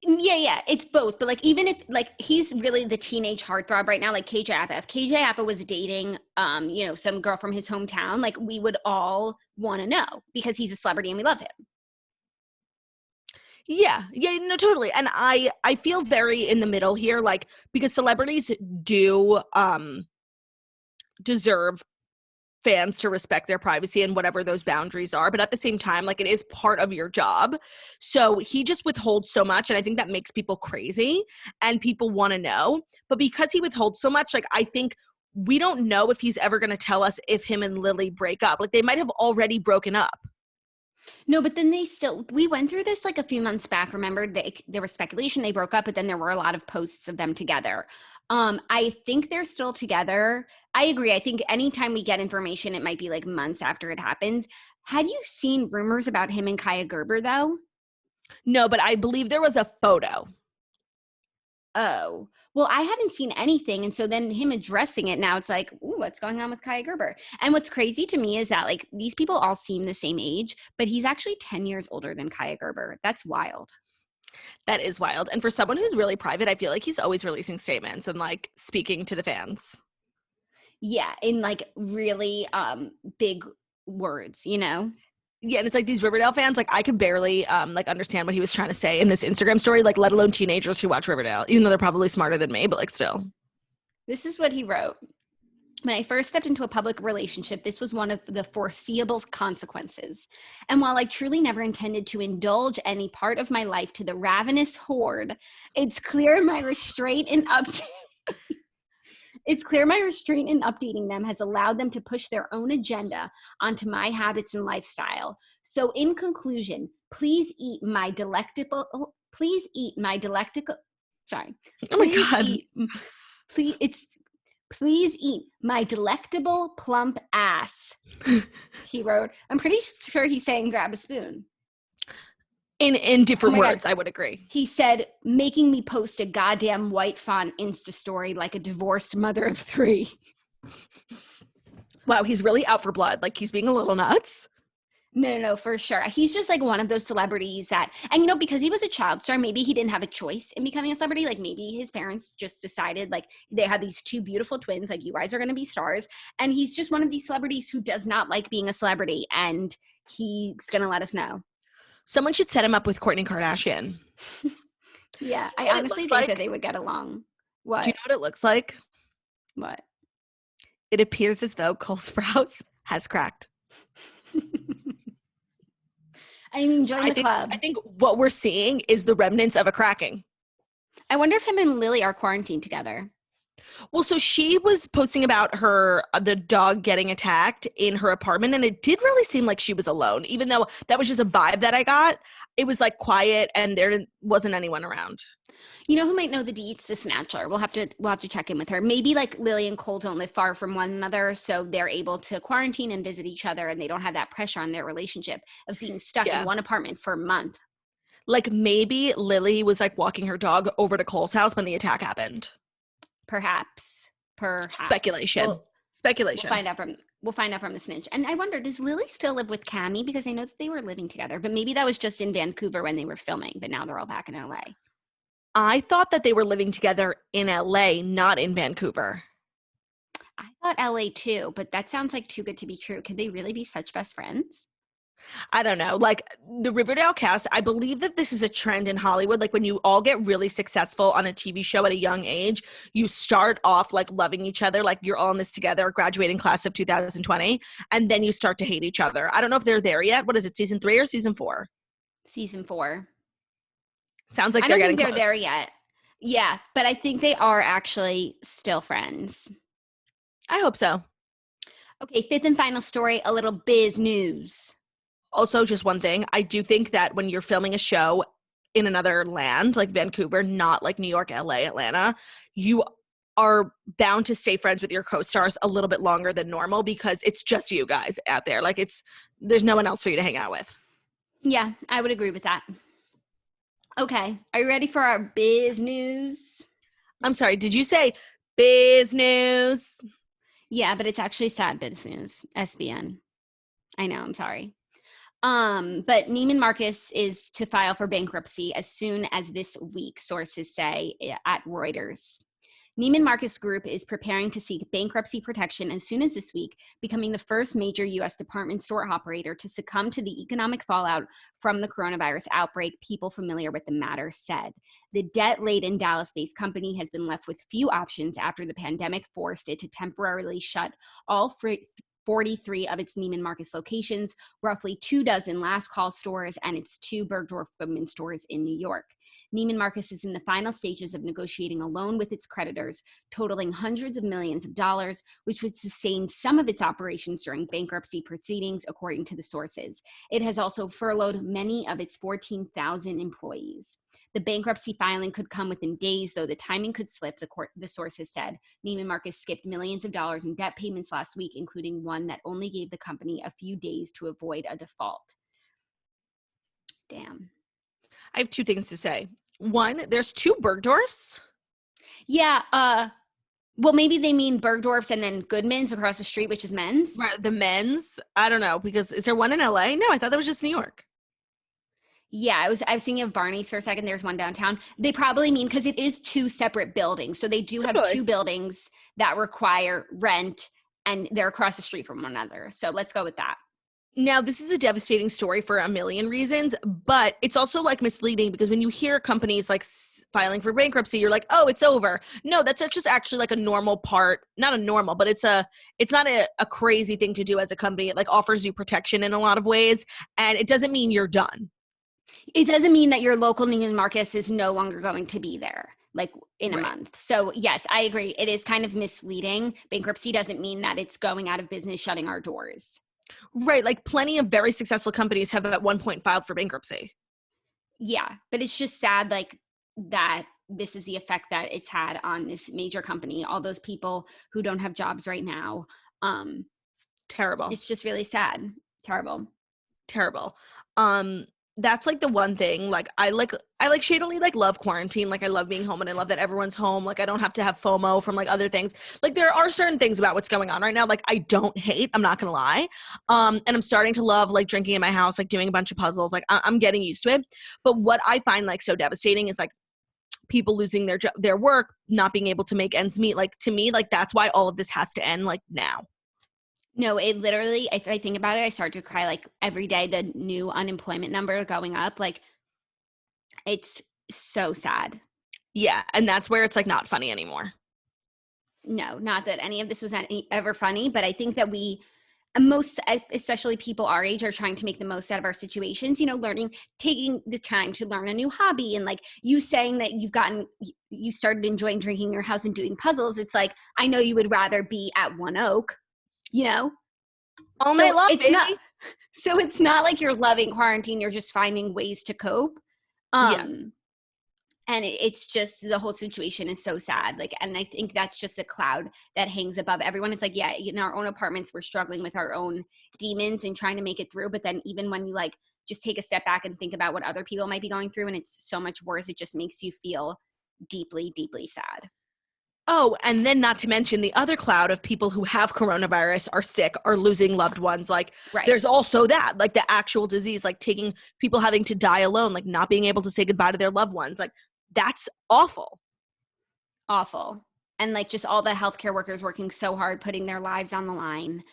Yeah, it's both. But like, even if like he's really the teenage heartthrob right now, like KJ Apa. If KJ Apa was dating, some girl from his hometown, like we would all want to know because he's a celebrity and we love him. Yeah, no, totally. And I feel very in the middle here, like because celebrities do deserve fans to respect their privacy and whatever those boundaries are. But at the same time, like it is part of your job. So he just withholds so much. And I think that makes people crazy and people want to know. But because he withholds so much, like I think we don't know if he's ever going to tell us if him and Lily break up. Like they might have already broken up. No, but then we went through this like a few months back. Remember, there was speculation they broke up, but then there were a lot of posts of them together. I think they're still together. I agree. I think anytime we get information, it might be like months after it happens. Have you seen rumors about him and Kaia Gerber though? No, but I believe there was a photo. Oh, well, I hadn't seen anything. And so then him addressing it now, it's like, ooh, what's going on with Kaia Gerber? And what's crazy to me is that like these people all seem the same age, but he's actually 10 years older than Kaia Gerber. That's wild. That is wild. And for someone who's really private, I feel like he's always releasing statements and like speaking to the fans. Yeah, in like really big words, you know? Yeah, and it's like these Riverdale fans, like I could barely like understand what he was trying to say in this Instagram story, like let alone teenagers who watch Riverdale, even though they're probably smarter than me, but like still. This is what he wrote. When I first stepped into a public relationship, this was one of the foreseeable consequences. And while I truly never intended to indulge any part of my life to the ravenous horde, it's clear my restraint in updating them has allowed them to push their own agenda onto my habits and lifestyle. So in conclusion, please eat my delectable, sorry. Oh my God. Please eat my delectable plump ass, he wrote. I'm pretty sure he's saying grab a spoon. In different words, God. I would agree. He said, making me post a goddamn white font Insta story like a divorced mother of 3. Wow, he's really out for blood. Like he's being a little nuts. No, for sure. He's just like one of those celebrities that, and because he was a child star, maybe he didn't have a choice in becoming a celebrity. Like maybe his parents just decided like they had these two beautiful twins, like you guys are going to be stars. And he's just one of these celebrities who does not like being a celebrity. And he's going to let us know. Someone should set him up with Kourtney Kardashian. Yeah, I honestly think that they would get along. What? Do you know what it looks like? What? It appears as though Cole Sprouse has cracked. I mean, join the club. I think what we're seeing is the remnants of a cracking. I wonder if him and Lily are quarantined together. Well, so she was posting about the dog getting attacked in her apartment, and it did really seem like she was alone, even though that was just a vibe that I got. It was like quiet and there wasn't anyone around. You know who might know the deets? The Snatcher. We'll have to check in with her. Maybe like Lily and Cole don't live far from one another, so they're able to quarantine and visit each other, and they don't have that pressure on their relationship of being stuck in one apartment for a month. Like maybe Lily was like walking her dog over to Cole's house when the attack happened. Perhaps. Speculation. Speculation. We'll find out from the snitch. And I wonder, does Lily still live with Cammie? Because I know that they were living together, but maybe that was just in Vancouver when they were filming, but now they're all back in LA. I thought that they were living together in LA, not in Vancouver. I thought LA too, but that sounds like too good to be true. Could they really be such best friends? I don't know. Like the Riverdale cast, I believe that this is a trend in Hollywood. Like when you all get really successful on a TV show at a young age, you start off like loving each other, like you're all in this together, graduating class of 2020, and then you start to hate each other. I don't know if they're there yet. What is it, season 3 or season 4? Season 4. Sounds like they're getting close. I don't think they're there yet. Yeah, but I think they are actually still friends. I hope so. Okay, 5th and final story, a little biz news. Also, just one thing, I do think that when you're filming a show in another land, like Vancouver, not like New York, LA, Atlanta, you are bound to stay friends with your co-stars a little bit longer than normal because it's just you guys out there. Like there's no one else for you to hang out with. Yeah, I would agree with that. Okay, are you ready for our biz news? I'm sorry, did you say biz news? Yeah, but it's actually sad biz news, SBN. I know, I'm sorry. But Neiman Marcus is to file for bankruptcy as soon as this week, sources say at Reuters. Neiman Marcus Group is preparing to seek bankruptcy protection as soon as this week, becoming the first major U.S. department store operator to succumb to the economic fallout from the coronavirus outbreak, people familiar with the matter said. The debt-laden Dallas-based company has been left with few options after the pandemic forced it to temporarily shut all 43 of its Neiman Marcus locations, roughly 24 last call stores, and its 2 Bergdorf Goodman stores in New York. Neiman Marcus is in the final stages of negotiating a loan with its creditors, totaling hundreds of millions of dollars, which would sustain some of its operations during bankruptcy proceedings, according to the sources. It has also furloughed many of its 14,000 employees. The bankruptcy filing could come within days, though the timing could slip, the source has said. Neiman Marcus skipped millions of dollars in debt payments last week, including one that only gave the company a few days to avoid a default. Damn. I have 2 things to say. One, there's 2 Bergdorfs. Yeah, well, maybe they mean Bergdorf's and then Goodman's across the street, which is men's. Right, the men's. I don't know, because is there one in LA? No, I thought that was just New York. Yeah, I was thinking of Barney's for a second. There's one downtown. They probably mean because it is 2 separate buildings. So they do have 2 buildings that require rent, and they're across the street from one another. So let's go with that. Now, this is a devastating story for a million reasons, but it's also like misleading because when you hear companies like filing for bankruptcy, you're like, oh, it's over. No, that's just actually like a normal part, not a normal, but it's not a crazy thing to do as a company. It like offers you protection in a lot of ways, and it doesn't mean you're done. It doesn't mean that your local Neiman Marcus is no longer going to be there, like in a month. So yes, I agree. It is kind of misleading. Bankruptcy doesn't mean that it's going out of business, shutting our doors. Right. Like plenty of very successful companies have at one point filed for bankruptcy. Yeah. But it's just sad, like that this is the effect that it's had on this major company, all those people who don't have jobs right now. Terrible. It's just really sad. Terrible. that's like the one thing. Like I shadily like love quarantine. Like I love being home and I love that everyone's home. Like I don't have to have FOMO from like other things. Like there are certain things about what's going on right now. Like I don't hate, I'm not gonna lie. And I'm starting to love like drinking in my house, like doing a bunch of puzzles. Like I'm getting used to it. But what I find like so devastating is like people losing their work, not being able to make ends meet. Like to me, like that's why all of this has to end like now. No, it literally, if I think about it, I start to cry like every day, the new unemployment number going up. Like, it's so sad. Yeah. And that's where it's like not funny anymore. No, not that any of this was ever funny, but I think that especially people our age, are trying to make the most out of our situations, taking the time to learn a new hobby. And like you saying that you started enjoying drinking in your house and doing puzzles. It's like, I know you would rather be at One Oak, all night long, baby. So it's not like you're loving quarantine. You're just finding ways to cope. Yeah. And it's just, the whole situation is so sad. Like, and I think that's just a cloud that hangs above everyone. It's like, yeah, in our own apartments, we're struggling with our own demons and trying to make it through. But then even when you like just take a step back and think about what other people might be going through, and it's so much worse, it just makes you feel deeply, deeply sad. Oh, and then not to mention the other cloud of people who have coronavirus, are sick, are losing loved ones. Like Right. There's also that, like the actual disease, like taking people having to die alone, like not being able to say goodbye to their loved ones. Like that's awful. Awful. And like just all the healthcare workers working so hard, putting their lives on the line.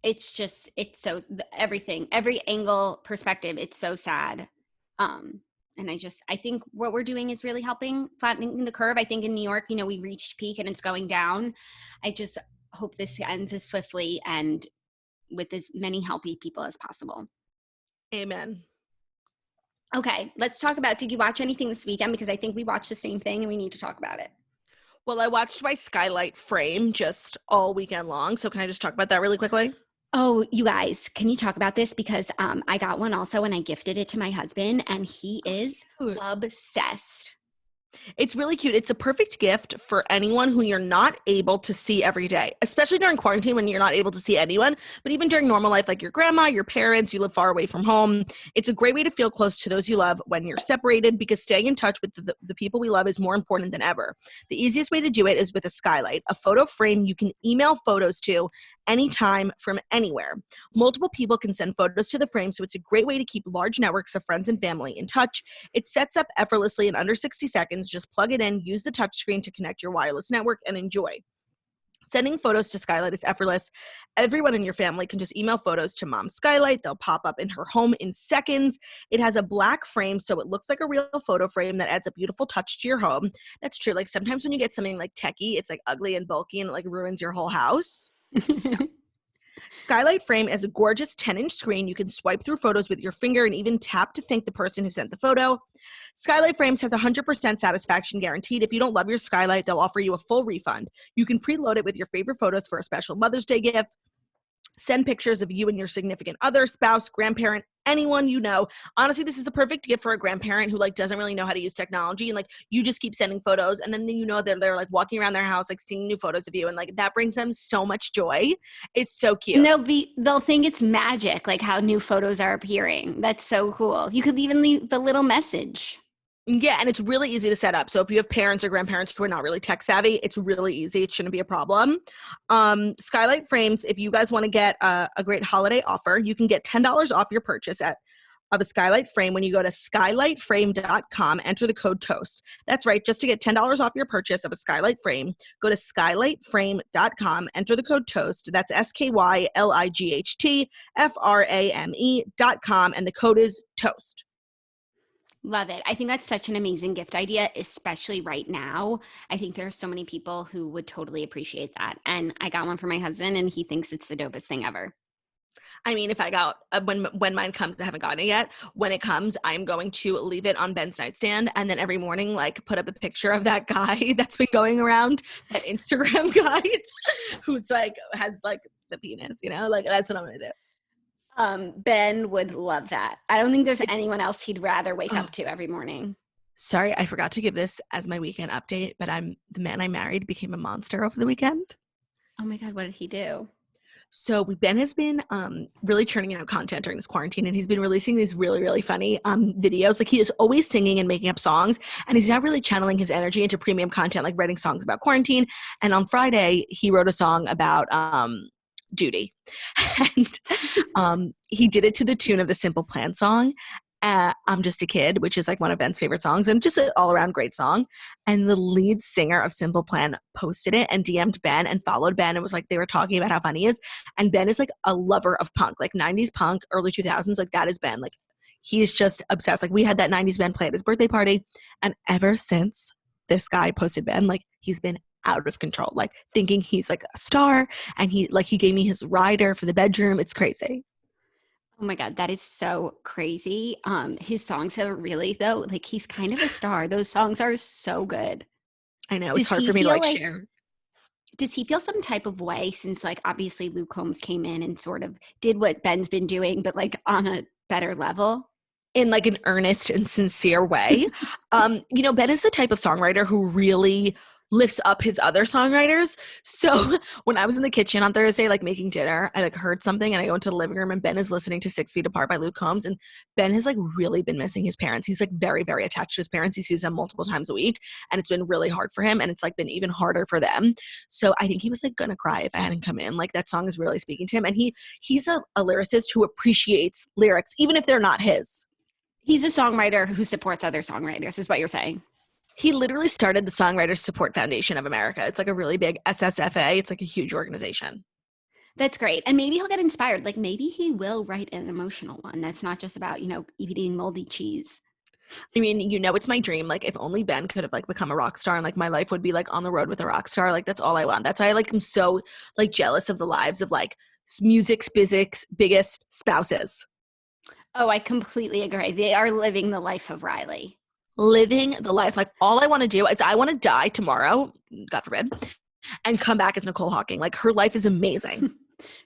It's just, everything, every angle, perspective, it's so sad. And I think what we're doing is really helping flattening the curve. I think in New York, we reached peak and it's going down. I just hope this ends as swiftly and with as many healthy people as possible. Amen. Okay, let's talk about, did you watch anything this weekend? Because I think we watched the same thing and we need to talk about it. Well, I watched my Skylight Frame just all weekend long. So can I just talk about that really quickly? Oh, you guys, can you talk about this? Because I got one also and I gifted it to my husband and he is obsessed. It's really cute. It's a perfect gift for anyone who you're not able to see every day, especially during quarantine when you're not able to see anyone, but even during normal life, like your grandma, your parents, you live far away from home. It's a great way to feel close to those you love when you're separated, because staying in touch with the people we love is more important than ever. The easiest way to do it is with a Skylight, a photo frame you can email photos to anytime from anywhere. Multiple people can send photos to the frame, so it's a great way to keep large networks of friends and family in touch. It sets up effortlessly in under 60 seconds. Just plug it in, use the touchscreen to connect your wireless network, and enjoy. Sending photos to Skylight is effortless. Everyone in your family can just email photos to Mom Skylight. They'll pop up in her home in seconds. It has a black frame, so it looks like a real photo frame that adds a beautiful touch to your home. That's true. Like sometimes when you get something like techie, it's like ugly and bulky and it like ruins your whole house. Skylight Frame is a gorgeous 10-inch screen. You can swipe through photos with your finger and even tap to thank the person who sent the photo. Skylight Frames has 100% satisfaction guaranteed. If you don't love your Skylight, they'll offer you a full refund. You can preload it with your favorite photos for a special Mother's Day gift. Send pictures of you and your significant other, spouse, grandparent, anyone you know. Honestly, this is the perfect gift for a grandparent who like doesn't really know how to use technology, and like you just keep sending photos, and then they're like walking around their house like seeing new photos of you, and like that brings them so much joy. It's so cute. And they'll think it's magic, like how new photos are appearing. That's so cool. You could even leave the little message. Yeah, and it's really easy to set up. So if you have parents or grandparents who are not really tech savvy, it's really easy. It shouldn't be a problem. Skylight Frames, if you guys want to get a great holiday offer, you can get $10 off your purchase of a Skylight Frame when you go to skylightframe.com, enter the code TOAST. That's right, just to get $10 off your purchase of a Skylight Frame, go to skylightframe.com, enter the code TOAST. That's SKYLIGHTFRAME.com, and the code is TOAST. Love it. I think that's such an amazing gift idea, especially right now. I think there are so many people who would totally appreciate that. And I got one for my husband and he thinks it's the dopest thing ever. I mean, if I got, when mine comes, I haven't gotten it yet. When it comes, I'm going to leave it on Ben's nightstand and then every morning, like put up a picture of that guy that's been going around, that Instagram guy who's like, has like the penis, like that's what I'm going to do. Ben would love that. I don't think there's anyone else he'd rather wake up to every morning. Sorry, I forgot to give this as my weekend update, but the man I married became a monster over the weekend. Oh my God, what did he do? So Ben has been really churning out content during this quarantine, and he's been releasing these really, really funny videos. Like he is always singing and making up songs, and he's now really channeling his energy into premium content, like writing songs about quarantine. And on Friday, he wrote a song about duty. And he did it to the tune of the Simple Plan song. I'm Just a Kid, which is like one of Ben's favorite songs and just an all around great song. And the lead singer of Simple Plan posted it and DM'd Ben and followed Ben and was like, they were talking about how funny he is. And Ben is like a lover of punk, like 90s punk, early 2000s. Like that is Ben. Like he is just obsessed. Like we had that 90s Ben play at his birthday party. And ever since this guy posted Ben, like he's been out of control, like thinking he's like a star. And he gave me his rider for the bedroom. It's crazy. Oh my God, that is so crazy. His songs are really though, like he's kind of a star. Those songs are so good. I know it's hard for me to like share. Does he feel some type of way since like obviously Luke Combs came in and sort of did what Ben's been doing, but like on a better level? In like an earnest and sincere way. You know, Ben is the type of songwriter who really lifts up his other songwriters. So when I was in the kitchen on Thursday, like making dinner, I like heard something and I go into the living room and Ben is listening to 6 Feet Apart by Luke Combs. And Ben has like really been missing his parents. He's like very, very attached to his parents. He sees them multiple times a week and it's been really hard for him. And it's like been even harder for them. So I think he was like gonna cry if I hadn't come in. Like that song is really speaking to him. And he's a lyricist who appreciates lyrics, even if they're not his. He's a songwriter who supports other songwriters, is what you're saying. He literally started the Songwriters Support Foundation of America. It's like a really big SSFA. It's like a huge organization. That's great. And maybe he'll get inspired. Like maybe he will write an emotional one that's not just about, you know, eating moldy cheese. I mean, you know, it's my dream. Like if only Ben could have like become a rock star and like my life would be like on the road with a rock star. Like that's all I want. That's why I like am so like jealous of the lives of like music's biggest spouses. Oh, I completely agree. They are living the life of Riley. Living the life. Like all I want to do is I want to die tomorrow, God forbid, and come back as Nicole Hawking. Like her life is amazing.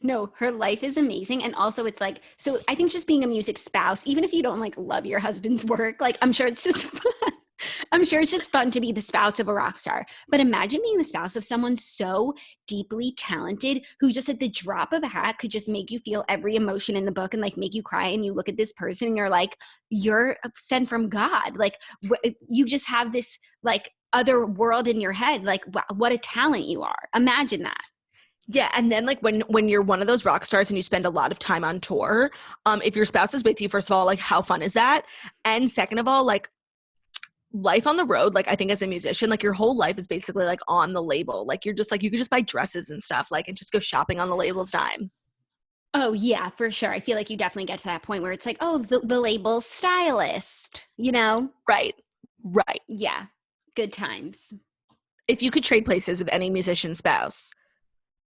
No, her life is amazing. And also it's like, so I think just being a music spouse, even if you don't like love your husband's work, like I'm sure it's just fun. I'm sure it's just fun to be the spouse of a rock star. But imagine being the spouse of someone so deeply talented who just at the drop of a hat could just make you feel every emotion in the book and like make you cry. And you look at this person and you're like, you're sent from God. Like you just have this like other world in your head. Like wow, what a talent you are. Imagine that. Yeah, and then like when you're one of those rock stars and you spend a lot of time on tour, if your spouse is with you, first of all, like how fun is that? And second of all, like life on the road, like I think as a musician, like your whole life is basically like on the label. Like you're just like, you could just buy dresses and stuff like and just go shopping on the label's dime. Oh yeah, for sure. I feel like you definitely get to that point where it's like, oh, the label stylist, you know? Right. Yeah. Good times. If you could trade places with any musician spouse,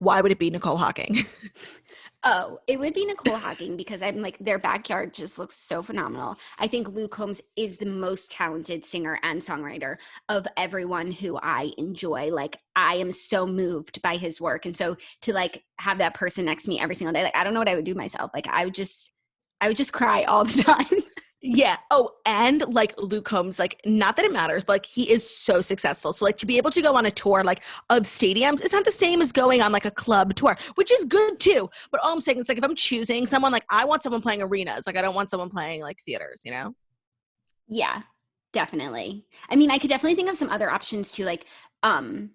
why would it be Nicole Hawking? Oh, it would be Nicole Hawking because I'm like, their backyard just looks so phenomenal. I think Luke Combs is the most talented singer and songwriter of everyone who I enjoy. Like, I am so moved by his work. And so to like have that person next to me every single day, like, I don't know what I would do myself. Like, I would just cry all the time. Yeah. Oh, and like Luke Combs, like not that it matters, but like he is so successful. So like to be able to go on a tour like of stadiums is not the same as going on like a club tour, which is good too. But all I'm saying is like if I'm choosing someone, like I want someone playing arenas. Like I don't want someone playing like theaters, you know? Yeah, definitely. I mean, I could definitely think of some other options too, like, and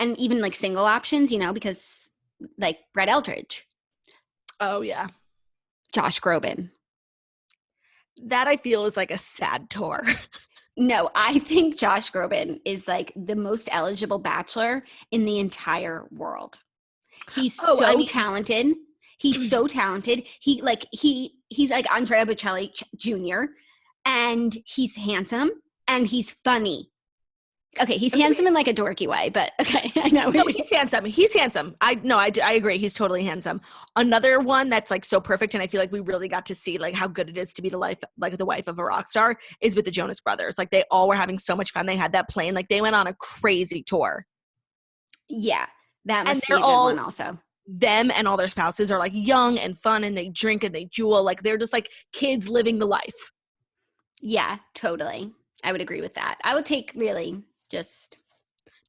even like single options, you know, because like Brett Eldridge. Oh yeah. Josh Groban. That I feel is like a sad tour. No, I think Josh Groban is like the most eligible bachelor in the entire world. He's talented. He's so talented. He's like Andrea Bocelli Jr. and he's handsome and he's funny. Okay, he's handsome in like a dorky way, but okay, I know. No, he's handsome. He's handsome. I agree. He's totally handsome. Another one that's like so perfect, and I feel like we really got to see like how good it is to be the wife of a rock star is with the Jonas Brothers. Like they all were having so much fun. They had that plane. Like they went on a crazy tour. Yeah, that must be a good one also. Them and all their spouses are like young and fun, and they drink and they jewel. Like they're just like kids living the life. Yeah, totally. I would agree with that. I would take really just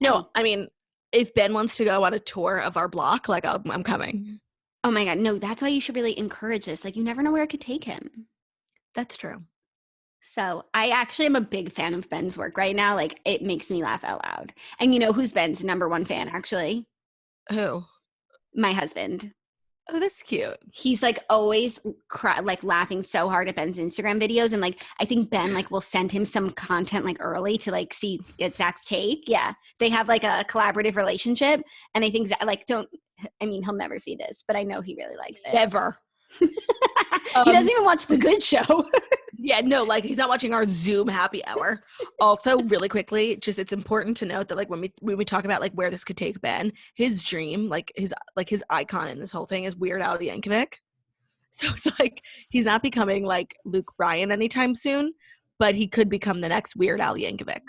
no. I mean, if Ben wants to go on a tour of our block, like I'm coming. Oh my God. No, that's why you should really encourage this. Like, you never know where it could take him. That's true. So I actually am a big fan of Ben's work right now. Like, it makes me laugh out loud. And you know who's Ben's number one fan, actually? Who? My husband. Oh, that's cute. He's like always like laughing so hard at Ben's Instagram videos. And like, I think Ben like will send him some content like early to like get Zach's take. Yeah. They have like a collaborative relationship. And I think Zach, like, he'll never see this, but I know he really likes it. Never. He doesn't even watch The Good Show. Yeah, no, like he's not watching our Zoom happy hour. Also, really quickly, just it's important to note that like when we talk about like where this could take Ben, his dream, like his icon in this whole thing is Weird Al Yankovic. So it's like he's not becoming like Luke Bryan anytime soon, but he could become the next Weird Al Yankovic.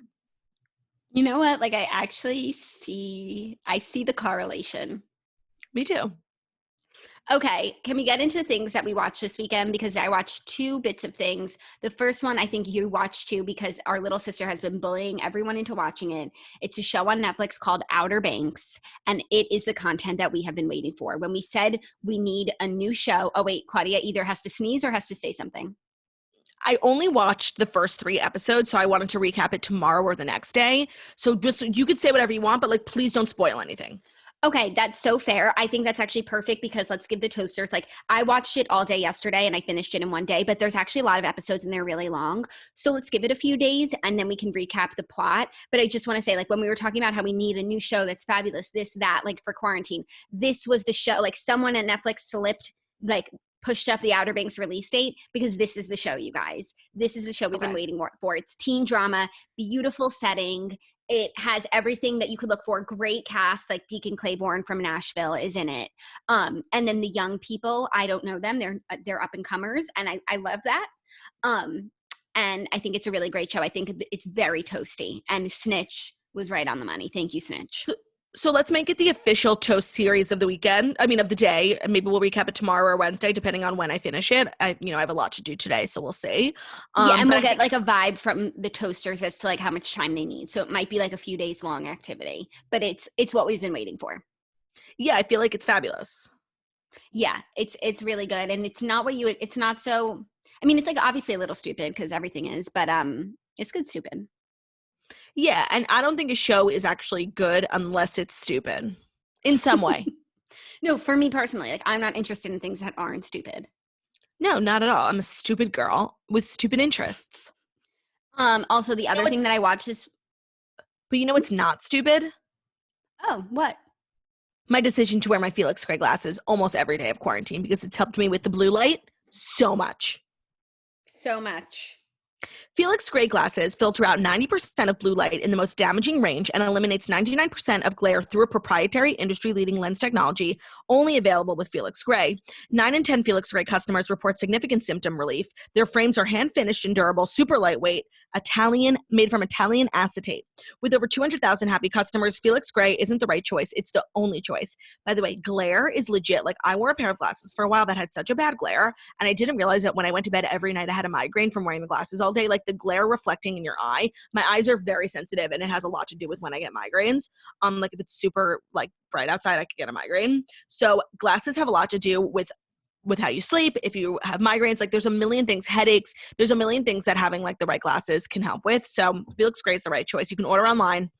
You know what? Like I see the correlation. Me too. Okay, can we get into things that we watched this weekend? Because I watched 2 bits of things. The first one I think you watched too because our little sister has been bullying everyone into watching it. It's a show on Netflix called Outer Banks, and it is the content that we have been waiting for. When we said we need a new show, oh wait, Claudia either has to sneeze or has to say something. I only watched the first 3 episodes, so I wanted to recap it tomorrow or the next day. So just you could say whatever you want, but like please don't spoil anything. Okay, that's so fair. I think that's actually perfect because let's give the toasters, like I watched it all day yesterday and I finished it in one day, but there's actually a lot of episodes and they're really long. So let's give it a few days and then we can recap the plot. But I just want to say, like when we were talking about how we need a new show that's fabulous, this, that, like for quarantine, this was the show, like someone at Netflix pushed up the Outer Banks release date because this is the show, you guys. This is the show we've been waiting for. It's teen drama, beautiful setting. It has everything that you could look for. Great cast, like Deacon Claiborne from Nashville is in it. And then the young people, I don't know them. They're up and comers, and I love that. And I think it's a really great show. I think it's very toasty. And Snitch was right on the money. Thank you, Snitch. So let's make it the official toast series of the weekend. I mean, of the day. And maybe we'll recap it tomorrow or Wednesday, depending on when I finish it. I have a lot to do today, so we'll see. And we'll get like a vibe from the toasters as to like how much time they need. So it might be like a few days long activity, but it's what we've been waiting for. Yeah, I feel like it's fabulous. Yeah, it's really good, and it's not it's not so. I mean, it's like obviously a little stupid because everything is, but it's good stupid. Yeah, and I don't think a show is actually good unless it's stupid in some way. No, for me personally, like I'm not interested in things that aren't stupid. No, not at all. I'm a stupid girl with stupid interests. Also, the other thing that I watched is... But you know what's not stupid? Oh, what? My decision to wear my Felix Gray glasses almost every day of quarantine because it's helped me with the blue light so much. So much. Felix Gray glasses filter out 90% of blue light in the most damaging range and eliminates 99% of glare through a proprietary industry-leading lens technology only available with Felix Gray. 9 in 10 Felix Gray customers report significant symptom relief. Their frames are hand-finished and durable, super lightweight, made from Italian acetate. With over 200,000 happy customers, Felix Gray isn't the right choice. It's the only choice. By the way, glare is legit. Like I wore a pair of glasses for a while that had such a bad glare, and I didn't realize that when I went to bed every night I had a migraine from wearing the glasses all day. Like the glare reflecting in your eye. My eyes are very sensitive, and it has a lot to do with when I get migraines. Like if it's super like bright outside, I could get a migraine. So glasses have a lot to do with how you sleep, if you have migraines, like there's a million things, headaches, there's a million things that having like the right glasses can help with. So Felix Gray is the right choice. You can order online.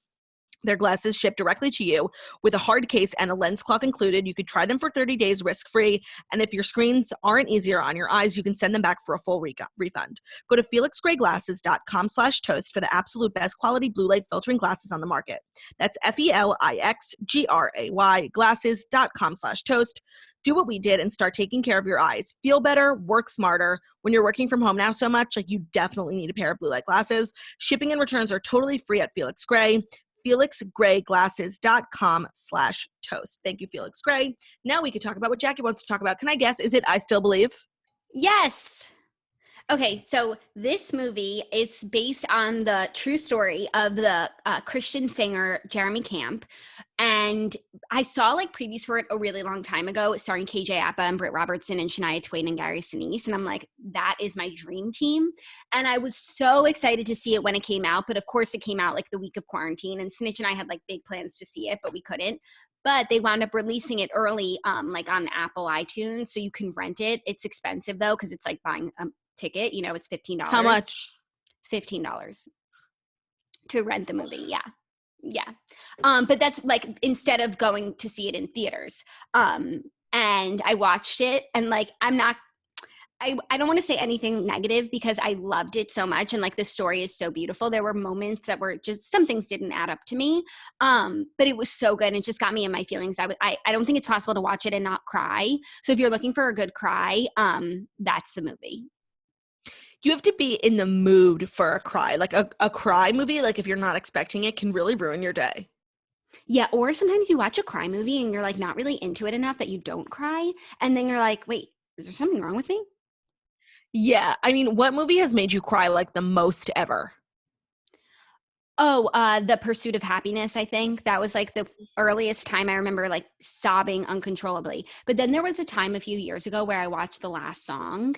Their glasses ship directly to you with a hard case and a lens cloth included. You could try them for 30 days risk-free. And if your screens aren't easier on your eyes, you can send them back for a full refund. Go to felixgrayglasses.com/toast for the absolute best quality blue light filtering glasses on the market. That's FELIXGRAY glasses.com/toast. Do what we did and start taking care of your eyes. Feel better, work smarter. When you're working from home now so much, like you definitely need a pair of blue light glasses. Shipping and returns are totally free at Felix Gray. FelixGrayGlasses.com/toast. Thank you, Felix Gray. Now we can talk about what Jackie wants to talk about. Can I guess? Is it I Still Believe? Yes. Okay, so this movie is based on the true story of the Christian singer Jeremy Camp. And I saw like previews for it a really long time ago, starring KJ Apa and Britt Robertson and Shania Twain and Gary Sinise. And I'm like, that is my dream team. And I was so excited to see it when it came out. But of course it came out like the week of quarantine. And Snitch and I had like big plans to see it, but we couldn't. but they wound up releasing it early, like on Apple iTunes, so you can rent it. It's expensive though, because it's like buying a ticket. You know, it's $15. How much? $15 to rent the movie. Yeah. Yeah. But that's like instead of going to see it in theaters. And I watched it, and like I don't want to say anything negative because I loved it so much, and like the story is so beautiful. There were moments that were just, some things didn't add up to me, but it was so good. It just got me in my feelings. I don't think it's possible to watch it and not cry. So if you're looking for a good cry, that's the movie. You have to be in the mood for a cry. Like a cry movie, like if you're not expecting it, can really ruin your day. Yeah, or sometimes you watch a cry movie and you're like not really into it enough that you don't cry, and then you're like, wait, is there something wrong with me? Yeah. I mean, what movie has made you cry like the most ever? Oh, The Pursuit of Happiness, I think. That was like the earliest time I remember like sobbing uncontrollably. But then there was a time a few years ago where I watched The Last Song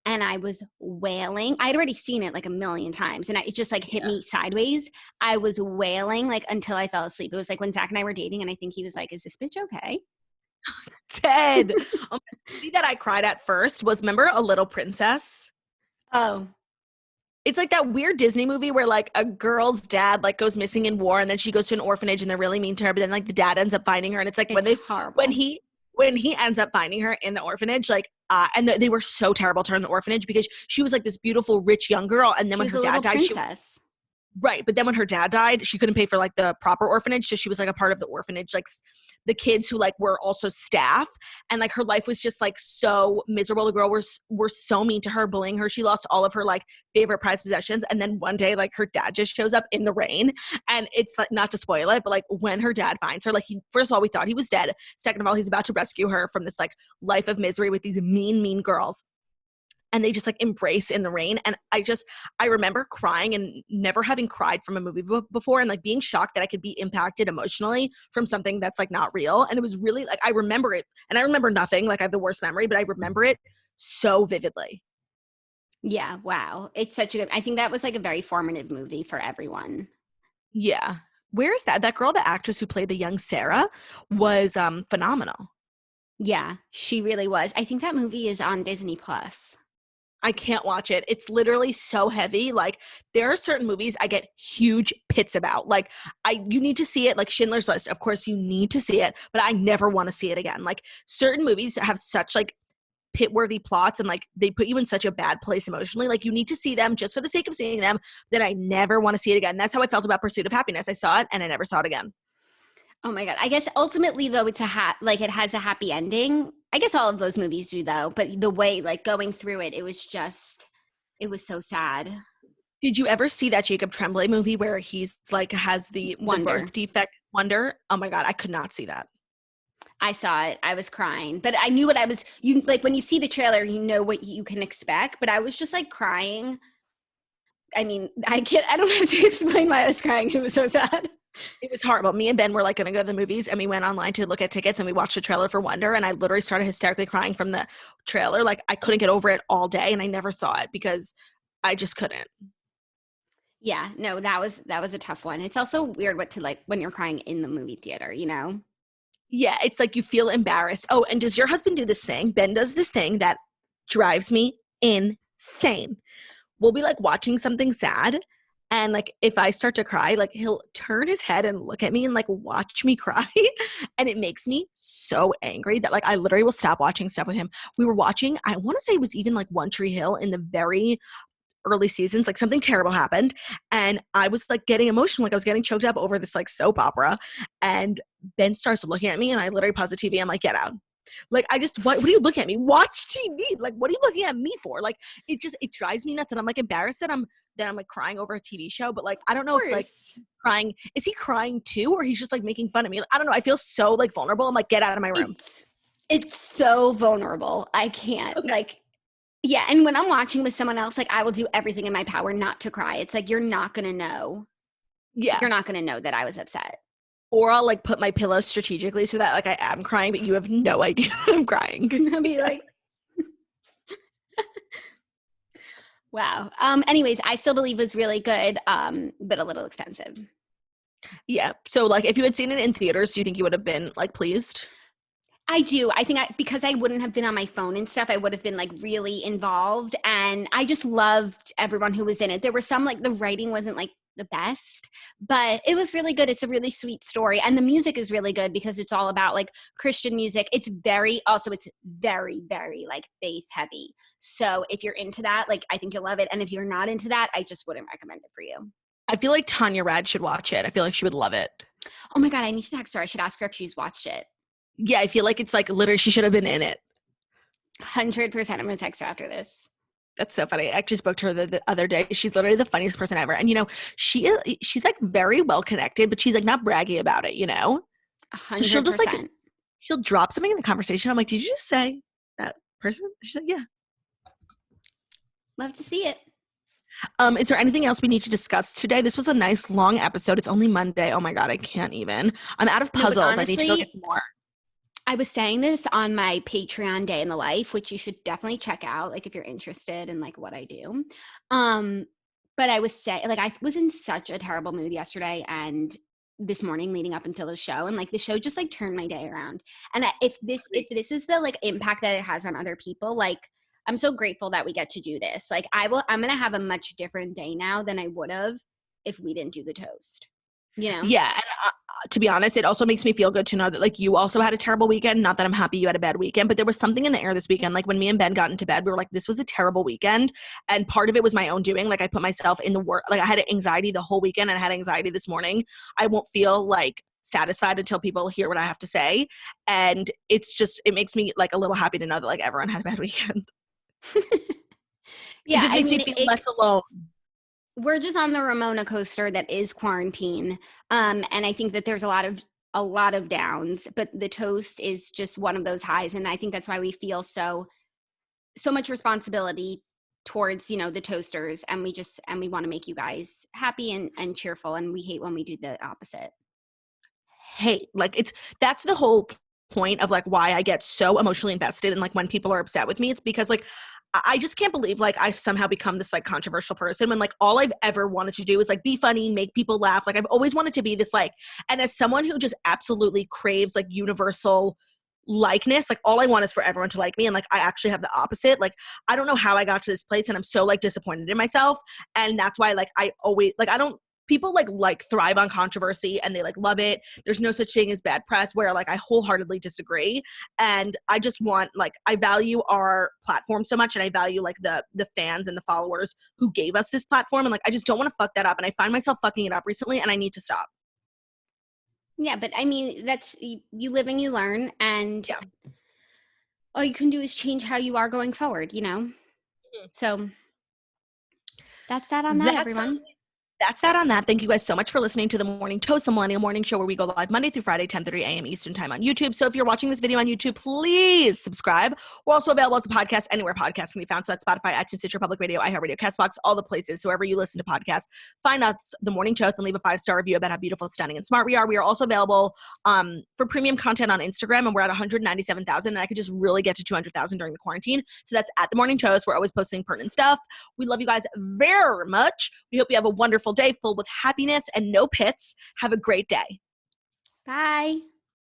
and I was wailing. I'd already seen it like a million times, and it just like hit me sideways. I was wailing like until I fell asleep. It was like when Zach and I were dating, and I think he was like, is this bitch okay? Ted. The movie that I cried at first was, remember A Little Princess? Oh, It's like that weird Disney movie where like a girl's dad like goes missing in war, and then she goes to an orphanage and they're really mean to her, but then like the dad ends up finding her, and it's like it's horrible. when he ends up finding her in the orphanage, like and they were so terrible to her in the orphanage because she was like this beautiful rich young girl, and then She when was her a dad little died, princess. right. But then when her dad died, she couldn't pay for like the proper orphanage. So she was like a part of the orphanage, like the kids who like were also staff. And like her life was just like so miserable. The girl were so mean to her, bullying her. She lost all of her like favorite prized possessions. And then one day, like her dad just shows up in the rain. And it's like, not to spoil it, but like when her dad finds her, like first of all, we thought he was dead. Second of all, he's about to rescue her from this like life of misery with these mean girls. And they just like embrace in the rain. And I remember crying and never having cried from a movie before, and like being shocked that I could be impacted emotionally from something that's like not real. And it was really like, I remember it, and I remember nothing, like I have the worst memory, but I remember it so vividly. Yeah, wow. It's such a good, I think that was like a very formative movie for everyone. Yeah. Where is that girl, the actress who played the young Sarah, was phenomenal. Yeah, she really was. I think that movie is on Disney Plus. I can't watch it. It's literally so heavy. Like there are certain movies I get huge pits about. Like you need to see it, like Schindler's List. Of course you need to see it, but I never want to see it again. Like certain movies have such like pit-worthy plots, and like they put you in such a bad place emotionally. Like you need to see them just for the sake of seeing them, that I never want to see it again. That's how I felt about Pursuit of Happiness. I saw it and I never saw it again. Oh my God. I guess ultimately though, it's like it has a happy ending. I guess all of those movies do though, but the way like going through it, it was so sad. Did you ever see that Jacob Tremblay movie where he's like has the birth defect? Wonder? Oh my God, I could not see that. I saw it. I was crying, but I knew you like when you see the trailer, you know what you can expect, but I was just like crying. I mean, I don't have to explain why I was crying. It was so sad. It was horrible. Me and Ben were like going to go to the movies, and we went online to look at tickets, and we watched the trailer for Wonder, and I literally started hysterically crying from the trailer. Like I couldn't get over it all day, and I never saw it because I just couldn't. Yeah, no, that was a tough one. It's also weird what to like when you're crying in the movie theater, you know? Yeah, it's like you feel embarrassed. Oh, and does your husband do this thing? Ben does this thing that drives me insane. We'll be like watching something sad, and like if I start to cry, like he'll turn his head and look at me and like watch me cry. And it makes me so angry that like I literally will stop watching stuff with him. We were watching, I want to say it was even like One Tree Hill in the very early seasons, like something terrible happened, and I was like getting emotional, like I was getting choked up over this like soap opera, and Ben starts looking at me, and I literally pause the TV. I'm like, get out. Like I just, what are you looking at me? Watch TV. Like what are you looking at me for? Like it drives me nuts, and I'm like embarrassed that I'm like crying over a TV show, but like I don't know if like crying, is he crying too, or he's just like making fun of me? I don't know. I feel so like vulnerable. I'm like, get out of my room. It's so vulnerable. I can't like. Yeah, and when I'm watching with someone else, like I will do everything in my power not to cry. It's like you're not gonna know. Yeah, you're not gonna know that I was upset. Or I'll like put my pillow strategically so that like I am crying, but you have no idea I'm crying. I'll be like, wow. Anyways, I still believe it was really good, but a little expensive. Yeah. So like if you had seen it in theaters, do you think you would have been like pleased? I do. I think because I wouldn't have been on my phone and stuff, I would have been like really involved. And I just loved everyone who was in it. There were some like the writing wasn't like the best, but it was really good. It's a really sweet story. And the music is really good because it's all about like Christian music. It's very like faith heavy. So if you're into that, like I think you'll love it. And if you're not into that, I just wouldn't recommend it for you. I feel like Tanya Rad should watch it. I feel like she would love it. Oh my God, I need to text her. I should ask her if she's watched it. Yeah, I feel like it's like literally she should have been in it. 100%. I'm going to text her after this. That's so funny. I actually spoke to her the other day. She's literally the funniest person ever. And, you know, she's like very well connected, but she's like not braggy about it, you know? 100%. So she'll just like, she'll drop something in the conversation. I'm like, did you just say that person? She's like, yeah. Love to see it. Is there anything else we need to discuss today? This was a nice long episode. It's only Monday. Oh my God, I can't even. I'm out of puzzles. Honestly, I need to go get some more. I was saying this on my Patreon Day in the Life, which you should definitely check out, like if you're interested in like what I do. But I was saying, like I was in such a terrible mood yesterday and this morning leading up until the show, and like the show just like turned my day around. And if this is the like impact that it has on other people, like I'm so grateful that we get to do this. Like I'm going to have a much different day now than I would have if we didn't do the toast, you know? Yeah. And to be honest, it also makes me feel good to know that like you also had a terrible weekend. Not that I'm happy you had a bad weekend, but there was something in the air this weekend. Like when me and Ben got into bed, we were like, this was a terrible weekend. And part of it was my own doing. Like I put myself in the work. Like I had anxiety the whole weekend and I had anxiety this morning. I won't feel like satisfied until people hear what I have to say. And it's just, it makes me like a little happy to know that like everyone had a bad weekend. Yeah. It just makes me feel less alone. We're just on the Ramona coaster that is quarantine. And I think that there's a lot of downs, but the toast is just one of those highs. And I think that's why we feel so much responsibility towards, you know, the toasters. And we want to make you guys happy and cheerful. And we hate when we do the opposite. Hate. Like that's the whole point of like why I get so emotionally invested and like when people are upset with me, it's because like I just can't believe like I've somehow become this like controversial person when like all I've ever wanted to do is like be funny, make people laugh. Like I've always wanted to be this like, and as someone who just absolutely craves like universal likeness, like all I want is for everyone to like me. And like I actually have the opposite. Like I don't know how I got to this place and I'm so like disappointed in myself. And that's why like I always like I don't people like thrive on controversy and they like love it. There's no such thing as bad press where like I wholeheartedly disagree. And I just want like, I value our platform so much and I value like the fans and the followers who gave us this platform. And like, I just don't want to fuck that up. And I find myself fucking it up recently and I need to stop. Yeah. But I mean, that's, you live and you learn and yeah. All you can do is change how you are going forward, you know? Mm-hmm. So that's that on that, everyone. That's that on that. Thank you guys so much for listening to The Morning Toast, the Millennial Morning Show, where we go live Monday through Friday, 10:30 a.m. Eastern Time on YouTube. So if you're watching this video on YouTube, please subscribe. We're also available as a podcast anywhere podcasts can be found. So that's Spotify, iTunes, Stitcher, Public Radio, iHeartRadio, CastBox, all the places. So wherever you listen to podcasts, find us, The Morning Toast, and leave a 5-star review about how beautiful, stunning, and smart we are. We are also available for premium content on Instagram, and we're at 197,000. And I could just really get to 200,000 during the quarantine. So that's at The Morning Toast. We're always posting pertinent stuff. We love you guys very much. We hope you have a wonderful day full with happiness and no pits. Have a great day. Bye.